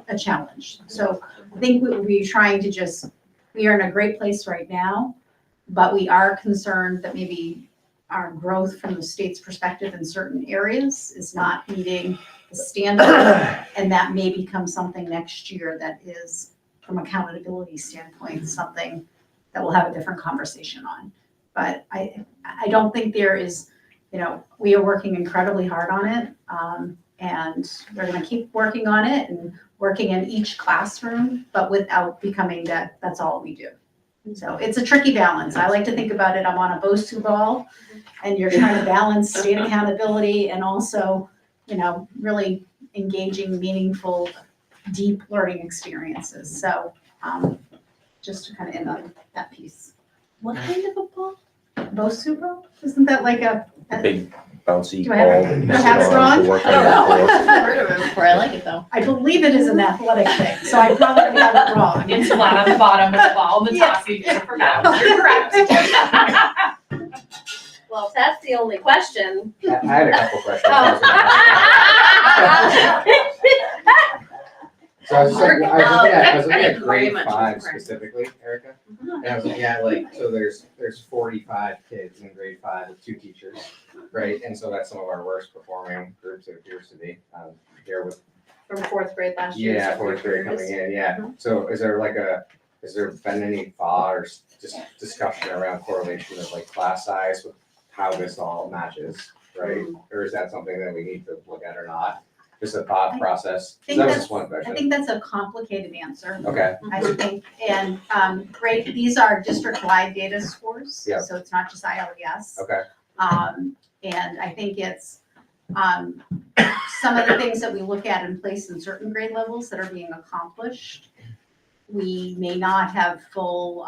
a challenge. So I think we're trying to we are in a great place right now, but we are concerned that maybe our growth from the state's perspective in certain areas is not meeting the standard, and that may become something next year that is, from accountability standpoint, something that we'll have a different conversation on. But I don't think there is, we are working incredibly hard on it, and we're going to keep working on it and working in each classroom, but without becoming that's all we do. So it's a tricky balance. I like to think about it, I'm on a BOSU ball, and you're trying to balance state accountability and also, really engaging meaningful, deep learning experiences. So just to kind of end on that piece. What kind of a ball? BOSU ball? Isn't that like a Big bouncy Do I have ball. it- that you do I have sit it on wrong? to work I don't on know. your core. I've heard of it before, I like it though. I believe it is an athletic thing, so I probably have it wrong. It's flat on the bottom with the ball on the Yes. top, so you get it for bounds. You're correct. Well, if that's the only question. I had a couple questions. So I was looking at Very grade much 5 correct. specifically, Erica. And I was looking at so there's 45 kids in grade 5 with 2 teachers, right? And so that's some of our worst performing groups, it appears to be, here with. From 4th grade last year. Yeah, so 4th grade coming in, yeah. Mhm. So has there been any thought or just discussion around correlation of class size with how this all matches, right? Or is that something that we need to look at or not? Just a thought process. think That was that's- just one I question. think that's a complicated answer. Okay, I think, and these are district-wide data scores. Yeah. So it's not just ILES. okay, And I think it's some of the things that we look at in place in certain grade levels that are being accomplished, we may not have full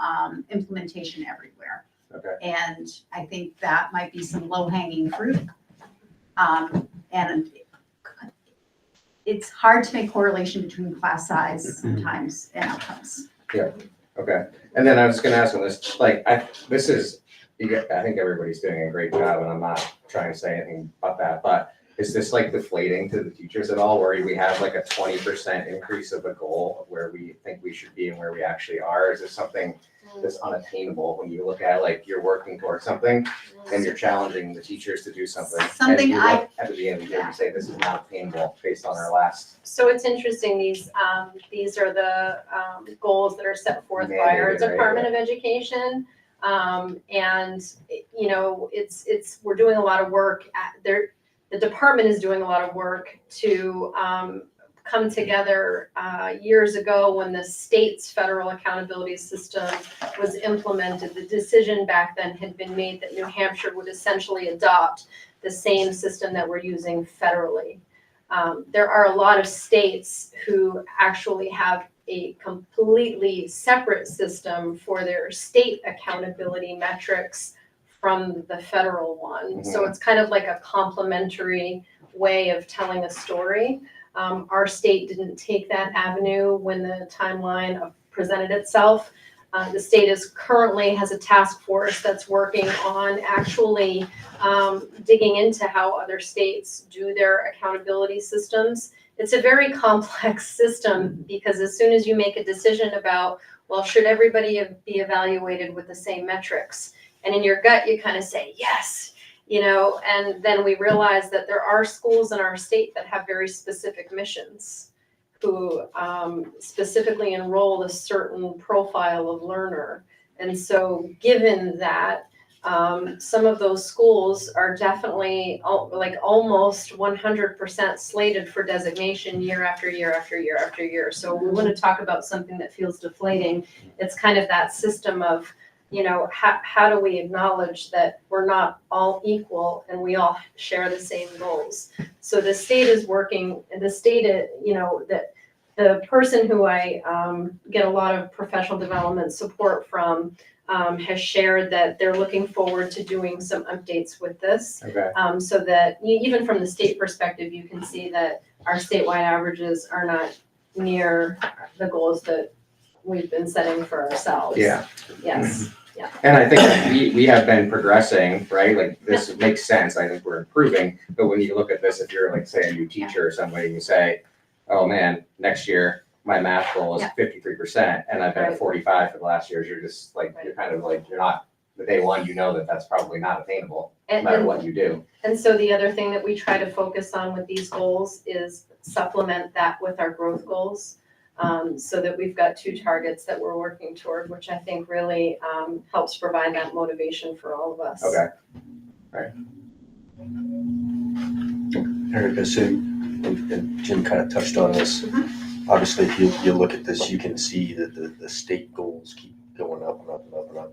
implementation everywhere. okay. And I think that might be some low-hanging fruit And it's hard to make correlation between class size sometimes and outcomes. Okay, and then I was gonna ask on this, like, I think everybody's doing a great job, and I'm not trying to say anything about that, but is this like deflating to the teachers at all, where we have like a 20% increase of a goal of where we think we should be and where we actually are? Is this something that's unattainable when you look at, like, you're working towards something and you're challenging the teachers to do something? Something and you look at the beginning of the year, you say this is not attainable based on our last. So it's interesting, these are the goals that are set forth by our Mandated, right? Department of Education. And, you know, we're doing a lot of work the department is doing a lot of work to come together years ago when the state's federal accountability system was implemented. The decision back then had been made that New Hampshire would essentially adopt the same system that we're using federally. There are a lot of states who actually have a completely separate system for their state accountability metrics from the federal one. So it's kind of like a complementary way of telling a story. Our state didn't take that avenue when the timeline presented itself. The state currently has a task force that's working on actually digging into how other states do their accountability systems. It's a very complex system because as soon as you make a decision about, well, should everybody be evaluated with the same metrics? And in your gut, you kind of say, yes, you know, and then we realize that there are schools in our state that have very specific missions who specifically enroll a certain profile of learner. And so given that, some of those schools are definitely like almost 100% slated for designation year after year after year after year. So we want to talk about something that feels deflating. It's kind of that system of, you know, how do we acknowledge that we're not all equal and we all share the same goals? So the state is working, and the state, you know, that the person who I get a lot of professional development support from has shared that they're looking forward to doing some updates with this. Okay. So that even from the state perspective, you can see that our statewide averages are not near the goals that we've been setting for ourselves. Yeah. Yes. And I think we have been progressing, right? Like, this makes sense. I think we're improving. But when you look at this, if you're like, say, a new teacher or somebody, you say, oh man, next year my math goal is 53% and I've been at 45 for the last years. You're just like, you're kind of like, you're not, the day one, you know that that's probably not attainable, no matter what you do. And so the other thing that we try to focus on with these goals is supplement that with our growth goals. So that we've got 2 targets that we're working toward, which I think really helps provide that motivation for all of us. Okay. Right. Erica, so, and Jim kind of touched on this. Obviously, if you look at this, you can see that the state goals keep going up and up and up and up.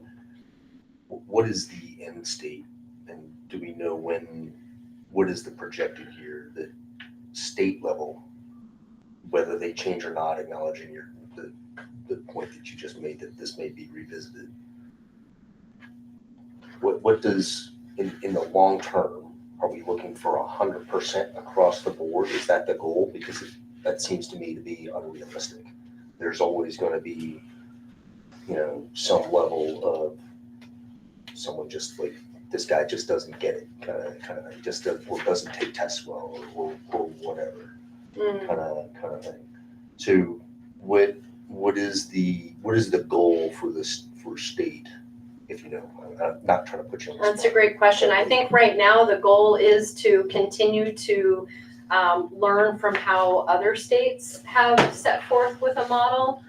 What is the end state? And do we know what is the projected year, the state level, whether they change or not, acknowledging the point that you just made that this may be revisited? What does, in the long term, are we looking for 100% across the board? Is that the goal? Because that seems to me to be unrealistic. There's always going to be, you know, some level of someone just like, this guy just doesn't get it, kind of thing, just doesn't take tests well or whatever. Kind of thing. So what is the goal for state? If you know, I'm not trying to put you on the spot. That's a great question. I think right now the goal is to continue to learn from how other states have set forth with a model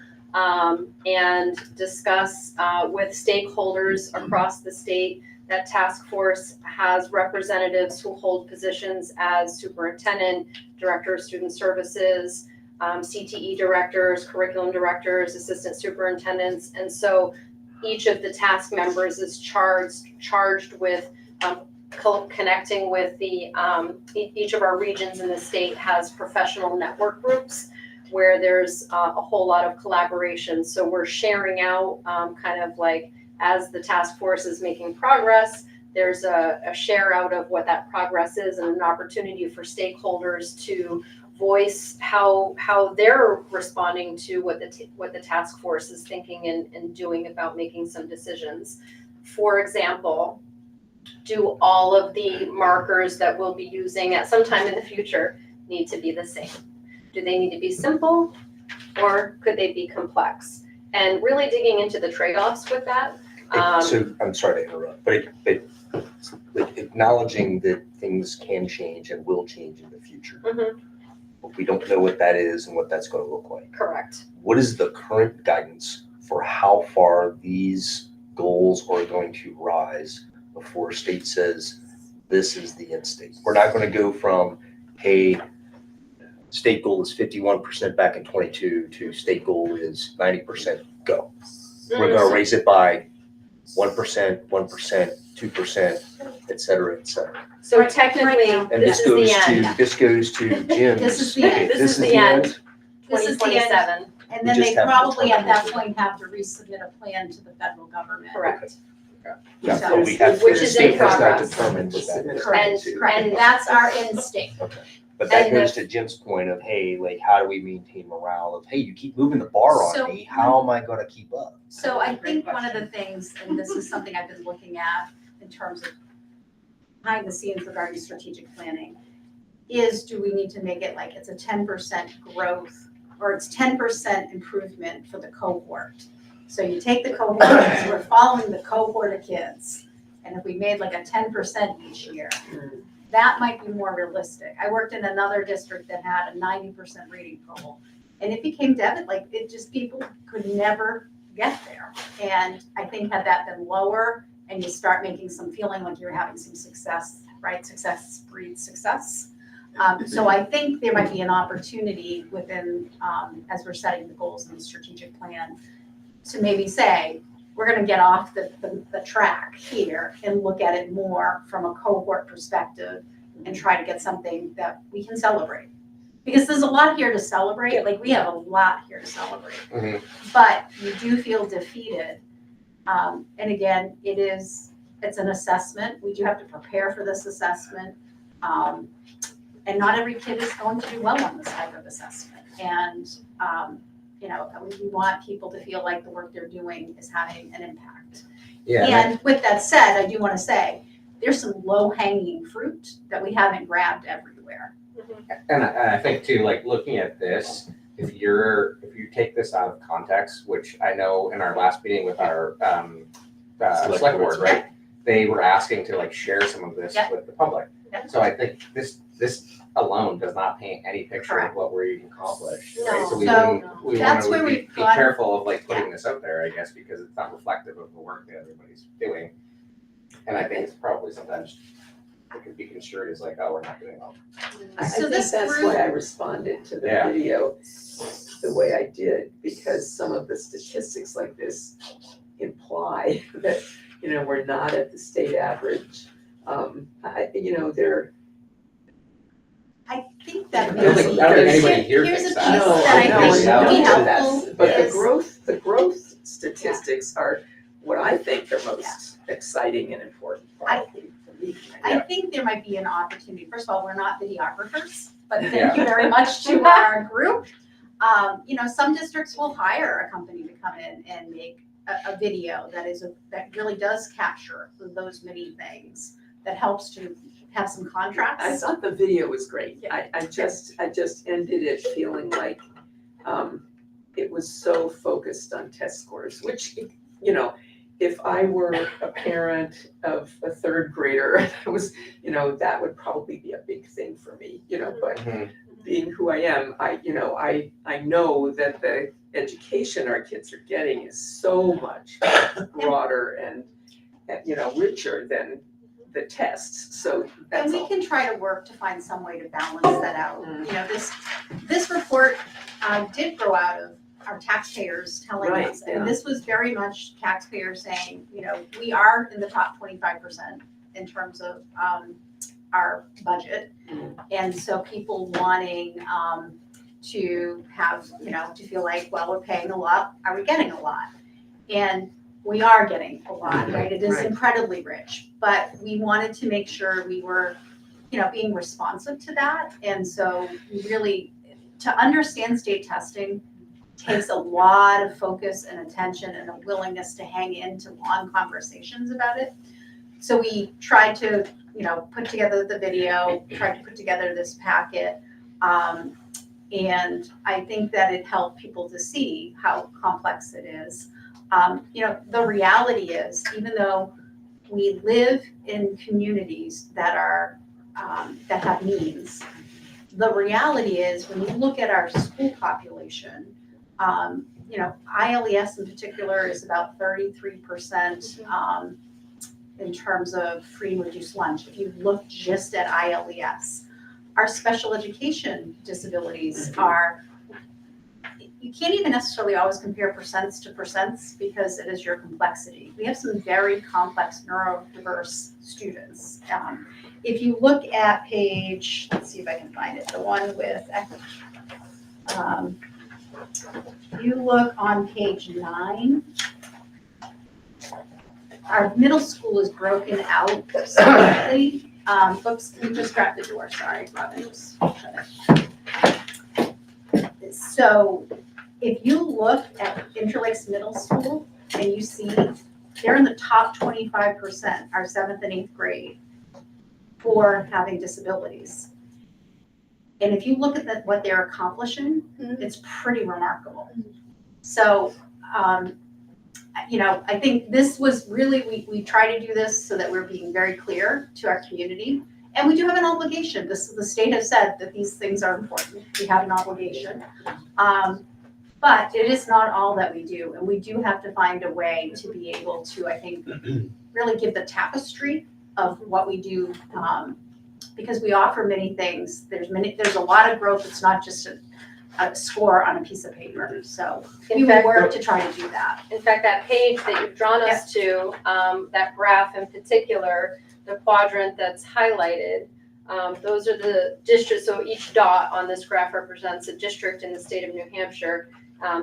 and discuss with stakeholders across the state. That task force has representatives who hold positions as superintendent, director of student services, CTE directors, curriculum directors, assistant superintendents. And so each of the task members is charged with connecting with each of our regions in the state has professional network groups where there's a whole lot of collaboration. So we're sharing out kind of like, as the task force is making progress, There's a share out of what that progress is and an opportunity for stakeholders to voice how they're responding to what the task force is thinking and doing about making some decisions. For example, do all of the markers that we'll be using at some time in the future need to be the same? Do they need to be simple, or could they be complex? And really digging into the trade-offs with that. So, I'm sorry to interrupt, but acknowledging that things can change and will change in the future. Mhm. But we don't know what that is and what that's gonna look like. Correct. What is the current guidance for how far these goals are going to rise before state says, this is the end state? We're not gonna go from, hey, state goal is 51% back in 22 to state goal is 90%, go. We're gonna raise it by 1%, 2%, et cetera, et cetera. So technically, now. And this is the end. This goes to Jim's. This is the end. This is the end. This is the end. 2027. And then We just they have to probably at that determine point have to resubmit a plan to the federal government. Correct. Yeah, So- but we have, Which the is in state has not progress. determined what that is. Correct, correct. And that's our end state. But that And goes to Jim's point of, hey, like, how do we maintain morale of, hey, you keep moving the bar So- on me, how am I gonna keep up? So I think one of the things, and this is something I've been looking at in terms of behind the scenes regarding strategic planning, is do we need to make it like it's a 10% growth or it's 10% improvement for the cohort? So you take the cohort, so we're following the cohort of kids, and if we made like a 10% each year, that might be more realistic. I worked in another district that had a 90% reading goal, and it became like it just, people could never get there. And I think had that been lower and you start making some feeling like you're having some success, right? Success breeds success. So I think there might be an opportunity within, as we're setting the goals in the strategic plan, to maybe say, we're gonna get off the track here and look at it more from a cohort perspective and try to get something that we can celebrate. Because there's a lot here to celebrate, like we have a lot here to celebrate. Mhm. But you do feel defeated. And again, it's an assessment. We do have to prepare for this assessment. And not every kid is going to do well on this type of assessment. And, we want people to feel like the work they're doing is having an impact. Yeah. And with that said, I do want to say, there's some low-hanging fruit that we haven't grabbed everywhere. And I think too, like looking at this, if you take this out of context, which I know in our last meeting with our select board, right? They were asking to like share some of this Yep. with the public. Yep. So I think this alone does not paint any picture Correct. of what we're accomplished, right? So we No. wouldn't, we That's want where to we've be gone- careful of like putting this out there, I guess, because it's not reflective of the work that everybody's doing. And I think it's probably sometimes it could be construed as like, oh, we're not doing well. I So think this that's group- why I responded to the Yeah. video the way I did, because some of the statistics like this imply that, we're not at the state average. They're. I think that I don't think anybody here here's thinks a piece that. No, that I I know, think I would be know, but helpful But the is, growth statistics are what I think are most exciting and important probably for me. I think there might be an opportunity. First of all, we're not videographers, but Yeah. thank you very much to our group. Some districts will hire a company to come in and make a video that really does capture those many things, that helps to have some I contrast. thought the video was great. I just ended it feeling like, it was so focused on test scores, which, if I were a parent of a third grader, that would probably be a big thing for me, but Mhm. being who I am, I know that the education our kids are getting is so much broader and richer than the tests, so And that's we all. can try to work to find some way to balance that out. This report did grow out of our taxpayers telling Right, us. yeah. And this was very much taxpayers saying, we are in the top 25% in terms of our budget. And so people wanting to have, to feel like, well, we're paying a lot, are we getting a lot? And we are getting a lot, right? It is Right. incredibly rich, but we wanted to make sure we were, being responsive to that. And so we really, to understand state testing takes a lot of focus and attention and a willingness to hang into long conversations about it. So we tried to, put together the video, tried to put together this packet. And I think that it helped people to see how complex it is. The reality is, even though we live in communities that are, that have needs, the reality is when you look at our school population, ILES in particular is about 33% in terms of free and reduced lunch. If you look just at ILES, our special education disabilities are, you can't even necessarily always compare percents to percents because it is your complexity. We have some very complex neurodiverse students. If you look at page, let's see if I can find it, the one with, you look on page 9, our middle school is broken out separately. Oops, let me just grab the door, sorry, Robin, just shut it. So if you look at Interlakes Middle School and you see they're in the top 25%, our 7th and 8th grade, for having disabilities. And if you look at what they're accomplishing, it's pretty remarkable. So, I think this was really, we try to do this so that we're being very clear to our community. And we do have an obligation. The state has said that these things are important. We have an obligation. But it is not all that we do. And we do have to find a way to be able to, I think, really give the tapestry of what we do. Because we offer many things. There's a lot of growth. It's not just a score on a piece of paper. So we will work to try to do that. In fact, that page that you've drawn us to, that graph in particular, the quadrant that's highlighted, those are the districts. So each dot on this graph represents a district in the state of New Hampshire.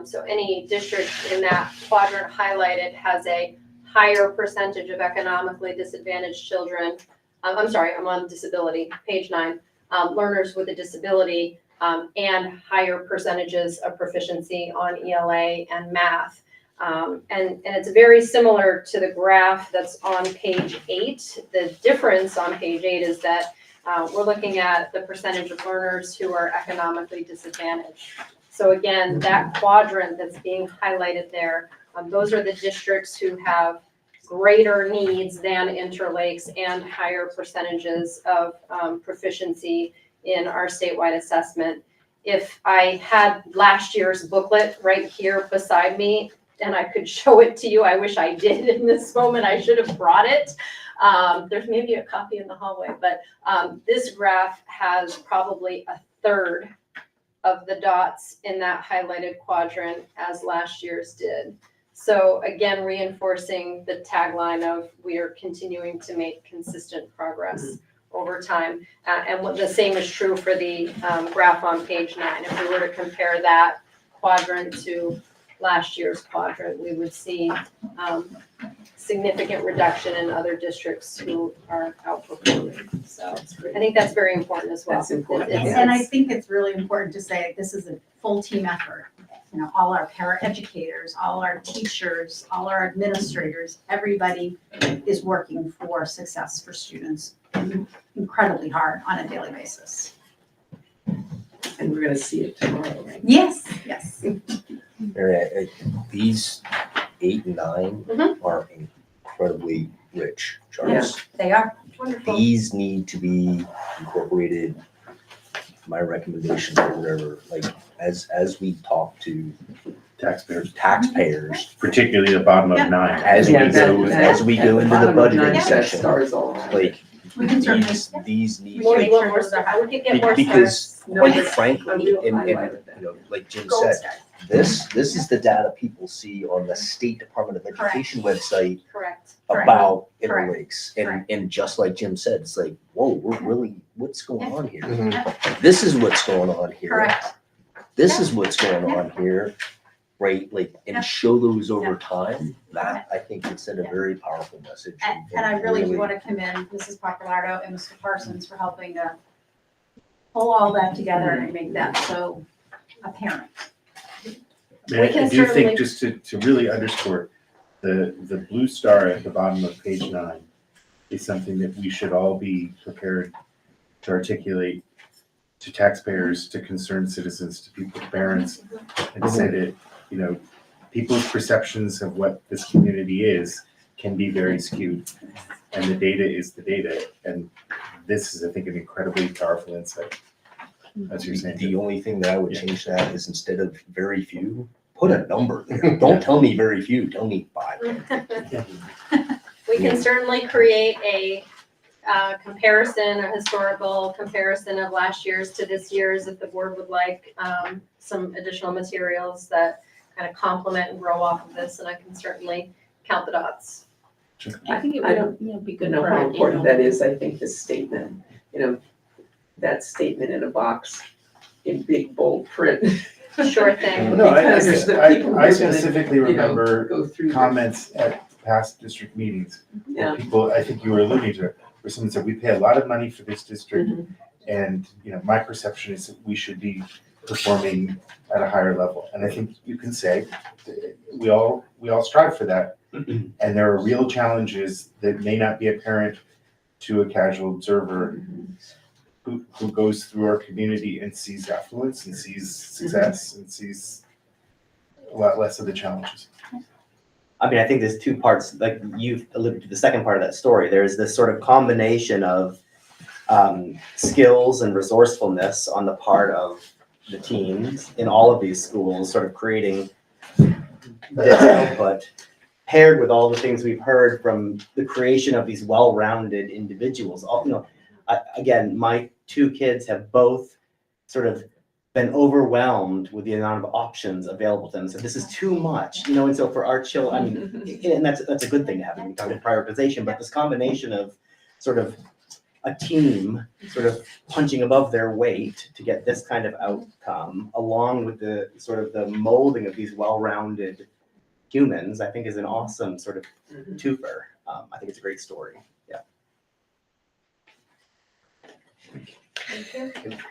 So any district in that quadrant highlighted has a higher percentage of economically disadvantaged children. I'm sorry, I'm on disability, page 9, learners with a disability, and higher percentages of proficiency on ELA and math. And it's very similar to the graph that's on page 8. The difference on page 8 is that we're looking at the percentage of learners who are economically disadvantaged. So again, that quadrant that's being highlighted there, those are the districts who have greater needs than Interlakes and higher percentages of proficiency in our statewide assessment. If I had last year's booklet right here beside me and I could show it to you, I wish I did in this moment. I should have brought it. There's maybe a copy in the hallway, but this graph has probably a third of the dots in that highlighted quadrant as last year's did. So again, reinforcing the tagline of we are continuing to make consistent progress over time. And what the same is true for the graph on page 9. If we were to compare that quadrant to last year's quadrant, we would see significant reduction in other districts who are outperforming. So I think that's very important as well. That's important. And I think it's really important to say this is a full team effort. All our paraeducators, all our teachers, all our administrators, everybody is working for success for students incredibly hard on a daily basis. And we're gonna see it tomorrow, right? Yes, yes. Mary, these 8 and 9 are incredibly rich charts. They are. Wonderful. These need to be incorporated. My recommendation or whatever, like as we talk to Taxpayers, particularly the bottom of Yeah. 9. as we Yeah, go that- as we go into the Bottom of 9 budgeting has session, stars all around it. like We can certainly. these need More, to you want more stars? We could get more because stars. No, quite but frankly, a real and highlight of that. like Jim Gold said, star. this is the data people see on the State Department of Correct. Education website Correct. Correct. about Correct. Interlakes. Correct. And just like Jim said, it's like, whoa, we're really, what's going on here? Mhm. This is what's going on here. Correct. This is what's going on here. right? Like, Yeah. and show those over time, that I think would send a Yeah. very powerful message. And I really do want to commend Mrs. Papalardo and Mr. Parsons for helping to pull all that together and make that so apparent. And We I can do certainly- think, just to really underscore, the blue star at the bottom of page 9 is something that we should all be prepared to articulate to taxpayers, to concerned citizens, to people's parents, and say that, you know, people's perceptions of what this community is can be very skewed. And the data is the data. And this is, I think, an incredibly powerful insight, as you're saying. The only thing that I would change to that is instead of very few, put a number there. Don't tell me very few, tell me 5. We can certainly create a comparison, a historical comparison of last year's to this year's, if the board would like some additional materials that kind of complement and grow off of this, and I can certainly count the dots. I think it I don't would be You good know for how an important annual- that is, I think, this statement, that statement in a box in big bold print. Sure thing. No, Because the people who are I gonna, specifically remember go through this. comments at past district meetings. Yeah. People, I think you were alluding to, where someone said, we pay a lot of money for this district. And, my perception is that we should be performing at a higher level. And I think you can say, we all strive for that. And there are real challenges that may not be apparent to a casual observer who goes through our community and sees affluence and sees success and sees a lot less of the challenges. I mean, I think there's two parts, like you've alluded to the second part of that story. There's this sort of combination of skills and resourcefulness on the part of the teams in all of these schools, sort of creating this output, paired with all the things we've heard from the creation of these well-rounded individuals. Again, my 2 kids have both sort of been overwhelmed with the amount of options available to them. So this is too much, and so for our children, and that's a good thing to have. We talk about prioritization, but this combination of sort of a team sort of punching above their weight to get this kind of outcome, along with the sort of the molding of these well-rounded humans, I think is an awesome sort of twofer. I think it's a great story. Yeah.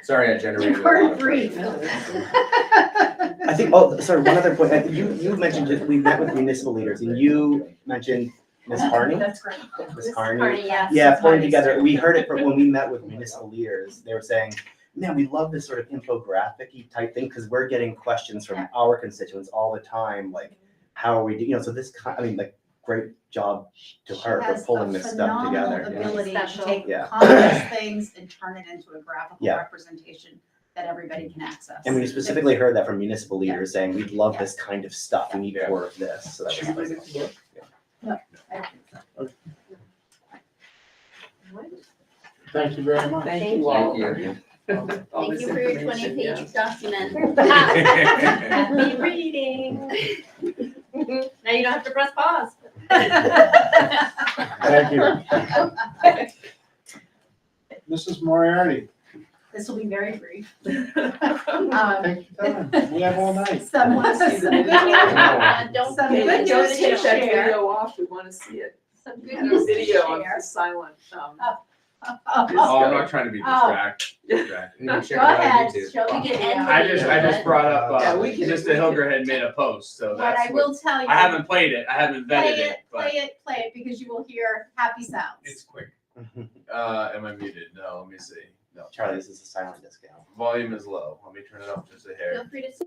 Sorry, I generated a lot Word of. brief. I think, sorry, one other point. You mentioned that we met with municipal leaders, and you mentioned Ms. Carney. That's great. Ms. Carney. Carney, yes. Yeah, Ms. pulling Carney's together. great. We heard it from when we met with municipal leaders. They were saying, man, we love this sort of infographic-y type thing because we're getting questions from our constituents all the time, like, how are we doing? So this, great job to her for pulling this stuff together. She has a phenomenal ability to Special. take Yeah. complex things and turn it into a graphical Yeah. representation that everybody can access. And we specifically heard that from municipal leaders saying, we love this kind of stuff. We need more of this. So that was awesome. Thank you very much. Thank you all. Thank you. All Thank this you for your information, 20-page document. Happy reading. Now you don't have to press pause. Thank you. Mrs. Moriarty, This will be very brief. take your time. We have all night. Some, wanna see the video. Don't some Hey, good don't news take to that share. video off, we wanna see it. Some good Have news a to video of share. the silent, Oh, I'm not trying to be distracted. You can share Go it on ahead, YouTube. show me the end. I just brought up, Yeah, we can- Mr. Hilger had made a post, so What that's I will tell you. I haven't played it, I haven't vetted Play it, it, but play it, because you will hear happy sounds. it's quick. Am I muted? No, let me see. No, Charlie, this is a silent discount. volume is low. Let me turn it up just a hair. Feel free to.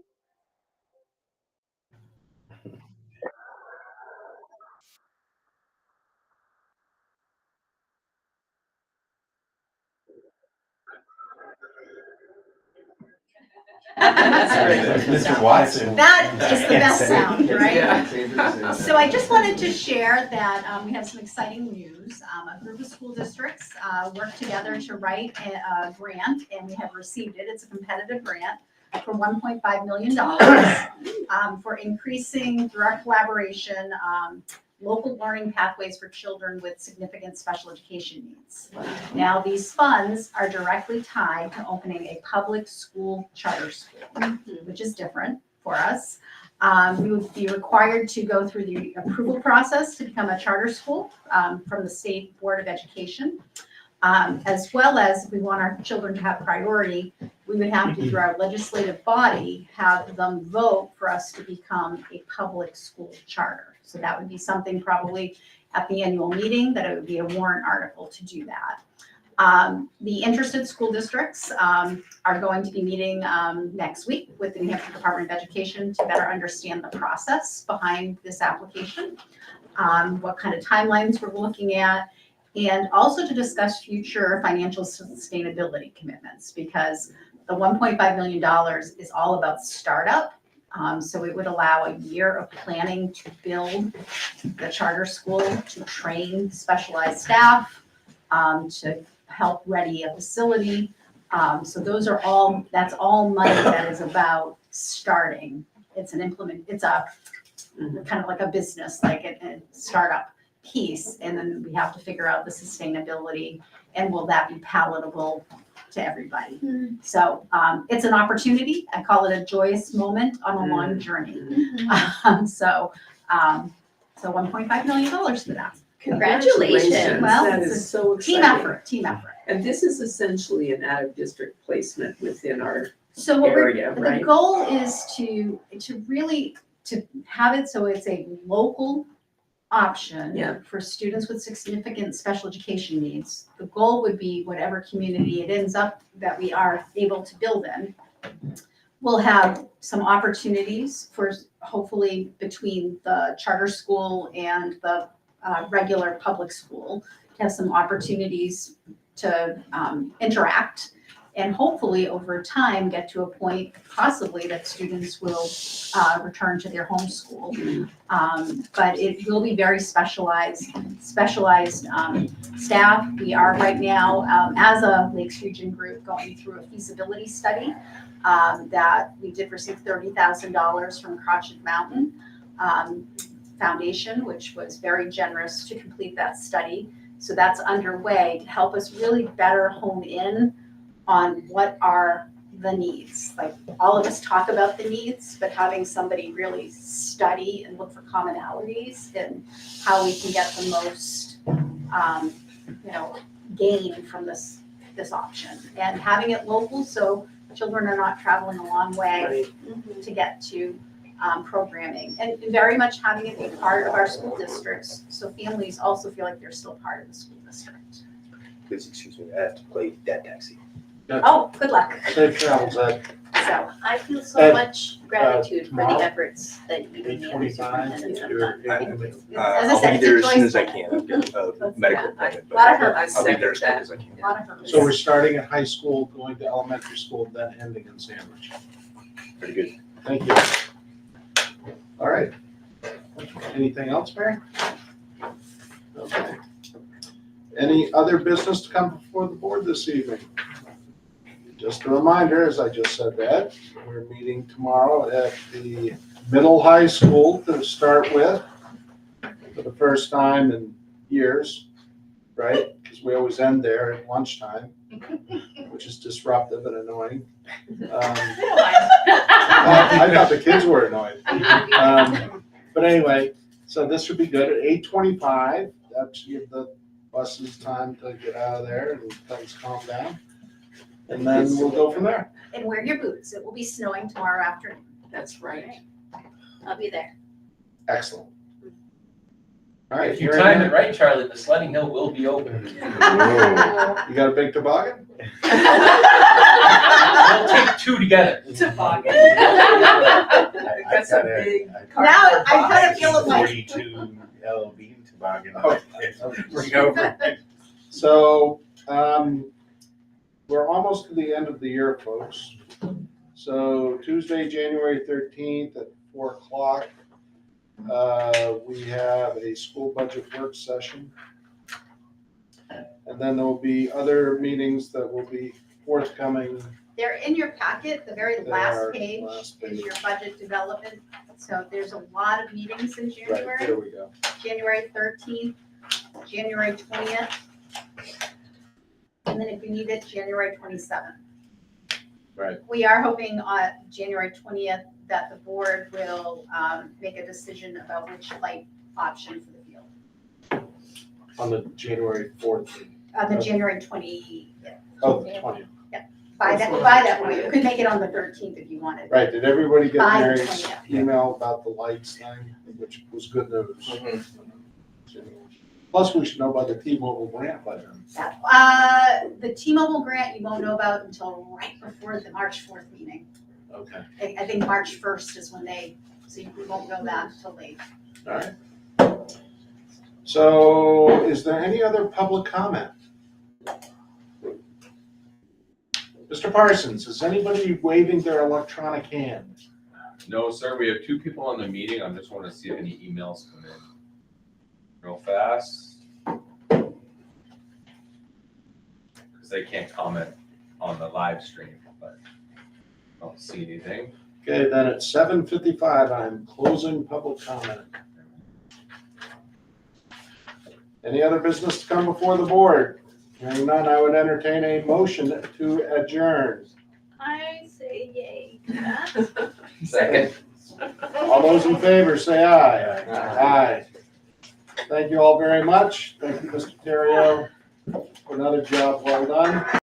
Mr. Watson. That is the best sound, right? Yeah. So I just wanted to share that we have some exciting news. A group of school districts worked together to write a grant, and we have received it. It's a competitive grant for $1.5 million for increasing, through our collaboration, local learning pathways for children with significant special education needs. Now, these funds are directly tied to opening a public school charter school, which is different for us. We would be required to go through the approval process to become a charter school from the State Board of Education. As well as if we want our children to have priority, we would have to, through our legislative body, have them vote for us to become a public school charter. So that would be something probably at the annual meeting, that it would be a warrant article to do that. The interested school districts are going to be meeting next week with the New Hampshire Department of Education to better understand the process behind this application, what kind of timelines we're looking at, and also to discuss future financial sustainability commitments, because the $1.5 million is all about startup. So it would allow a year of planning to build the charter school, to train specialized staff, to help ready a facility. So those are all, that's all money that is about starting. It's a kind of like a business, like a startup piece. And then we have to figure out the sustainability, and will that be palatable to everybody? So it's an opportunity. I call it a joyous moment on a long journey. So $1.5 million for that. Congratulations. Well, That it's is so Team exciting. effort, team effort. And this is essentially an out-of-district placement within our So what area, the right? goal is to really have it so it's a local option Yeah. for students with significant special education needs. The goal would be whatever community it ends up that we are able to build in. We'll have some opportunities for, hopefully, between the charter school and the regular public school, to have some opportunities to interact, and hopefully over time get to a point possibly that students will return to their home school. But it will be very specialized staff. We are right now, as a Lakes Region group, going through a feasibility study that we did receive $30,000 from Crotched Mountain Foundation, which was very generous to complete that study. So that's underway to help us really better hone in on what are the needs. Like, all of us talk about the needs, but having somebody really study and look for commonalities and how we can get the most, gain from this option. And having it local, so children are not traveling a long way to get to programming, and very much having it be part of our school districts, so families also feel like they're still part of the school district. Please excuse me, I have to play dad taxi. Oh, good luck. Safe travels, Ed. So I feel so Ed, much gratitude for the tomorrow, efforts that you and the other 8:25, superintendents have done. Thank you. As I I'll said, be it's a there as soon choice. as I can. I've got a medical appointment, but Lot of I'll hurdles. be there as quick as I can. A lot of hurdles. So we're starting at high school, going to elementary school, then ending in Sandwich. Pretty good. Thank you. All right. Anything else, Mary? Okay. Any other business to come before the board this evening? Just a reminder, as I just said that, we're meeting tomorrow at the middle high school to start with, for the first time in years, right? Because we always end there at lunchtime, which is disruptive and annoying. I thought the kids were annoyed. But anyway, so this would be good at 8:25. That should give the buses time to get out of there and things calm down. And then we'll go from there. And wear your boots. It will be snowing tomorrow afternoon. That's right. I'll be there. Excellent. All right. If you hearing time none- it right, Charlie, the sledding hill will be open. You got a big toboggan? We'll take two together. Toboggan. That's a big. Now, I kind of feel it like. 42 L bean toboggan. Oh. Bring over. So, we're almost to the end of the year, folks. So Tuesday, January 13th at 4:00, we have a school budget work session. And then there will be other meetings that will be forthcoming. They're in your packet. The very They last are page last is page. your budget development. So there's a lot of meetings in Right, January. there we go. January 13th, January 20th. And then if you need it, January 27th. Right. We are hoping on January 20th that the board will make a decision about which light option for the field. On the January 4th. On the January 20th. Oh, the 20th. By that point, you could make it on the 13th if you wanted. Right, did everybody get By the Mary's 20th. email about the lights thing, which was good news? Plus, we should know about the T-Mobile grant by then. The T-Mobile grant, you won't know about until right before the March 4th meeting. Okay, I think March 1st is when so you won't know that until late. all right. So is there any other public comment? Mr. Parsons, is anybody waving their electronic hand? No, sir, we have 2 people on the meeting. I just want to see if any emails come in real fast. Because they can't comment on the live stream, but I don't see anything. Okay, then at 7:55, I'm closing public comment. Any other business to come before the board? Hearing none, I would entertain a motion to adjourn. I say yay to that. Second. All those in favor, say aye. Aye. Thank you all very much. Thank you, Mr. Terrio, for another job well done.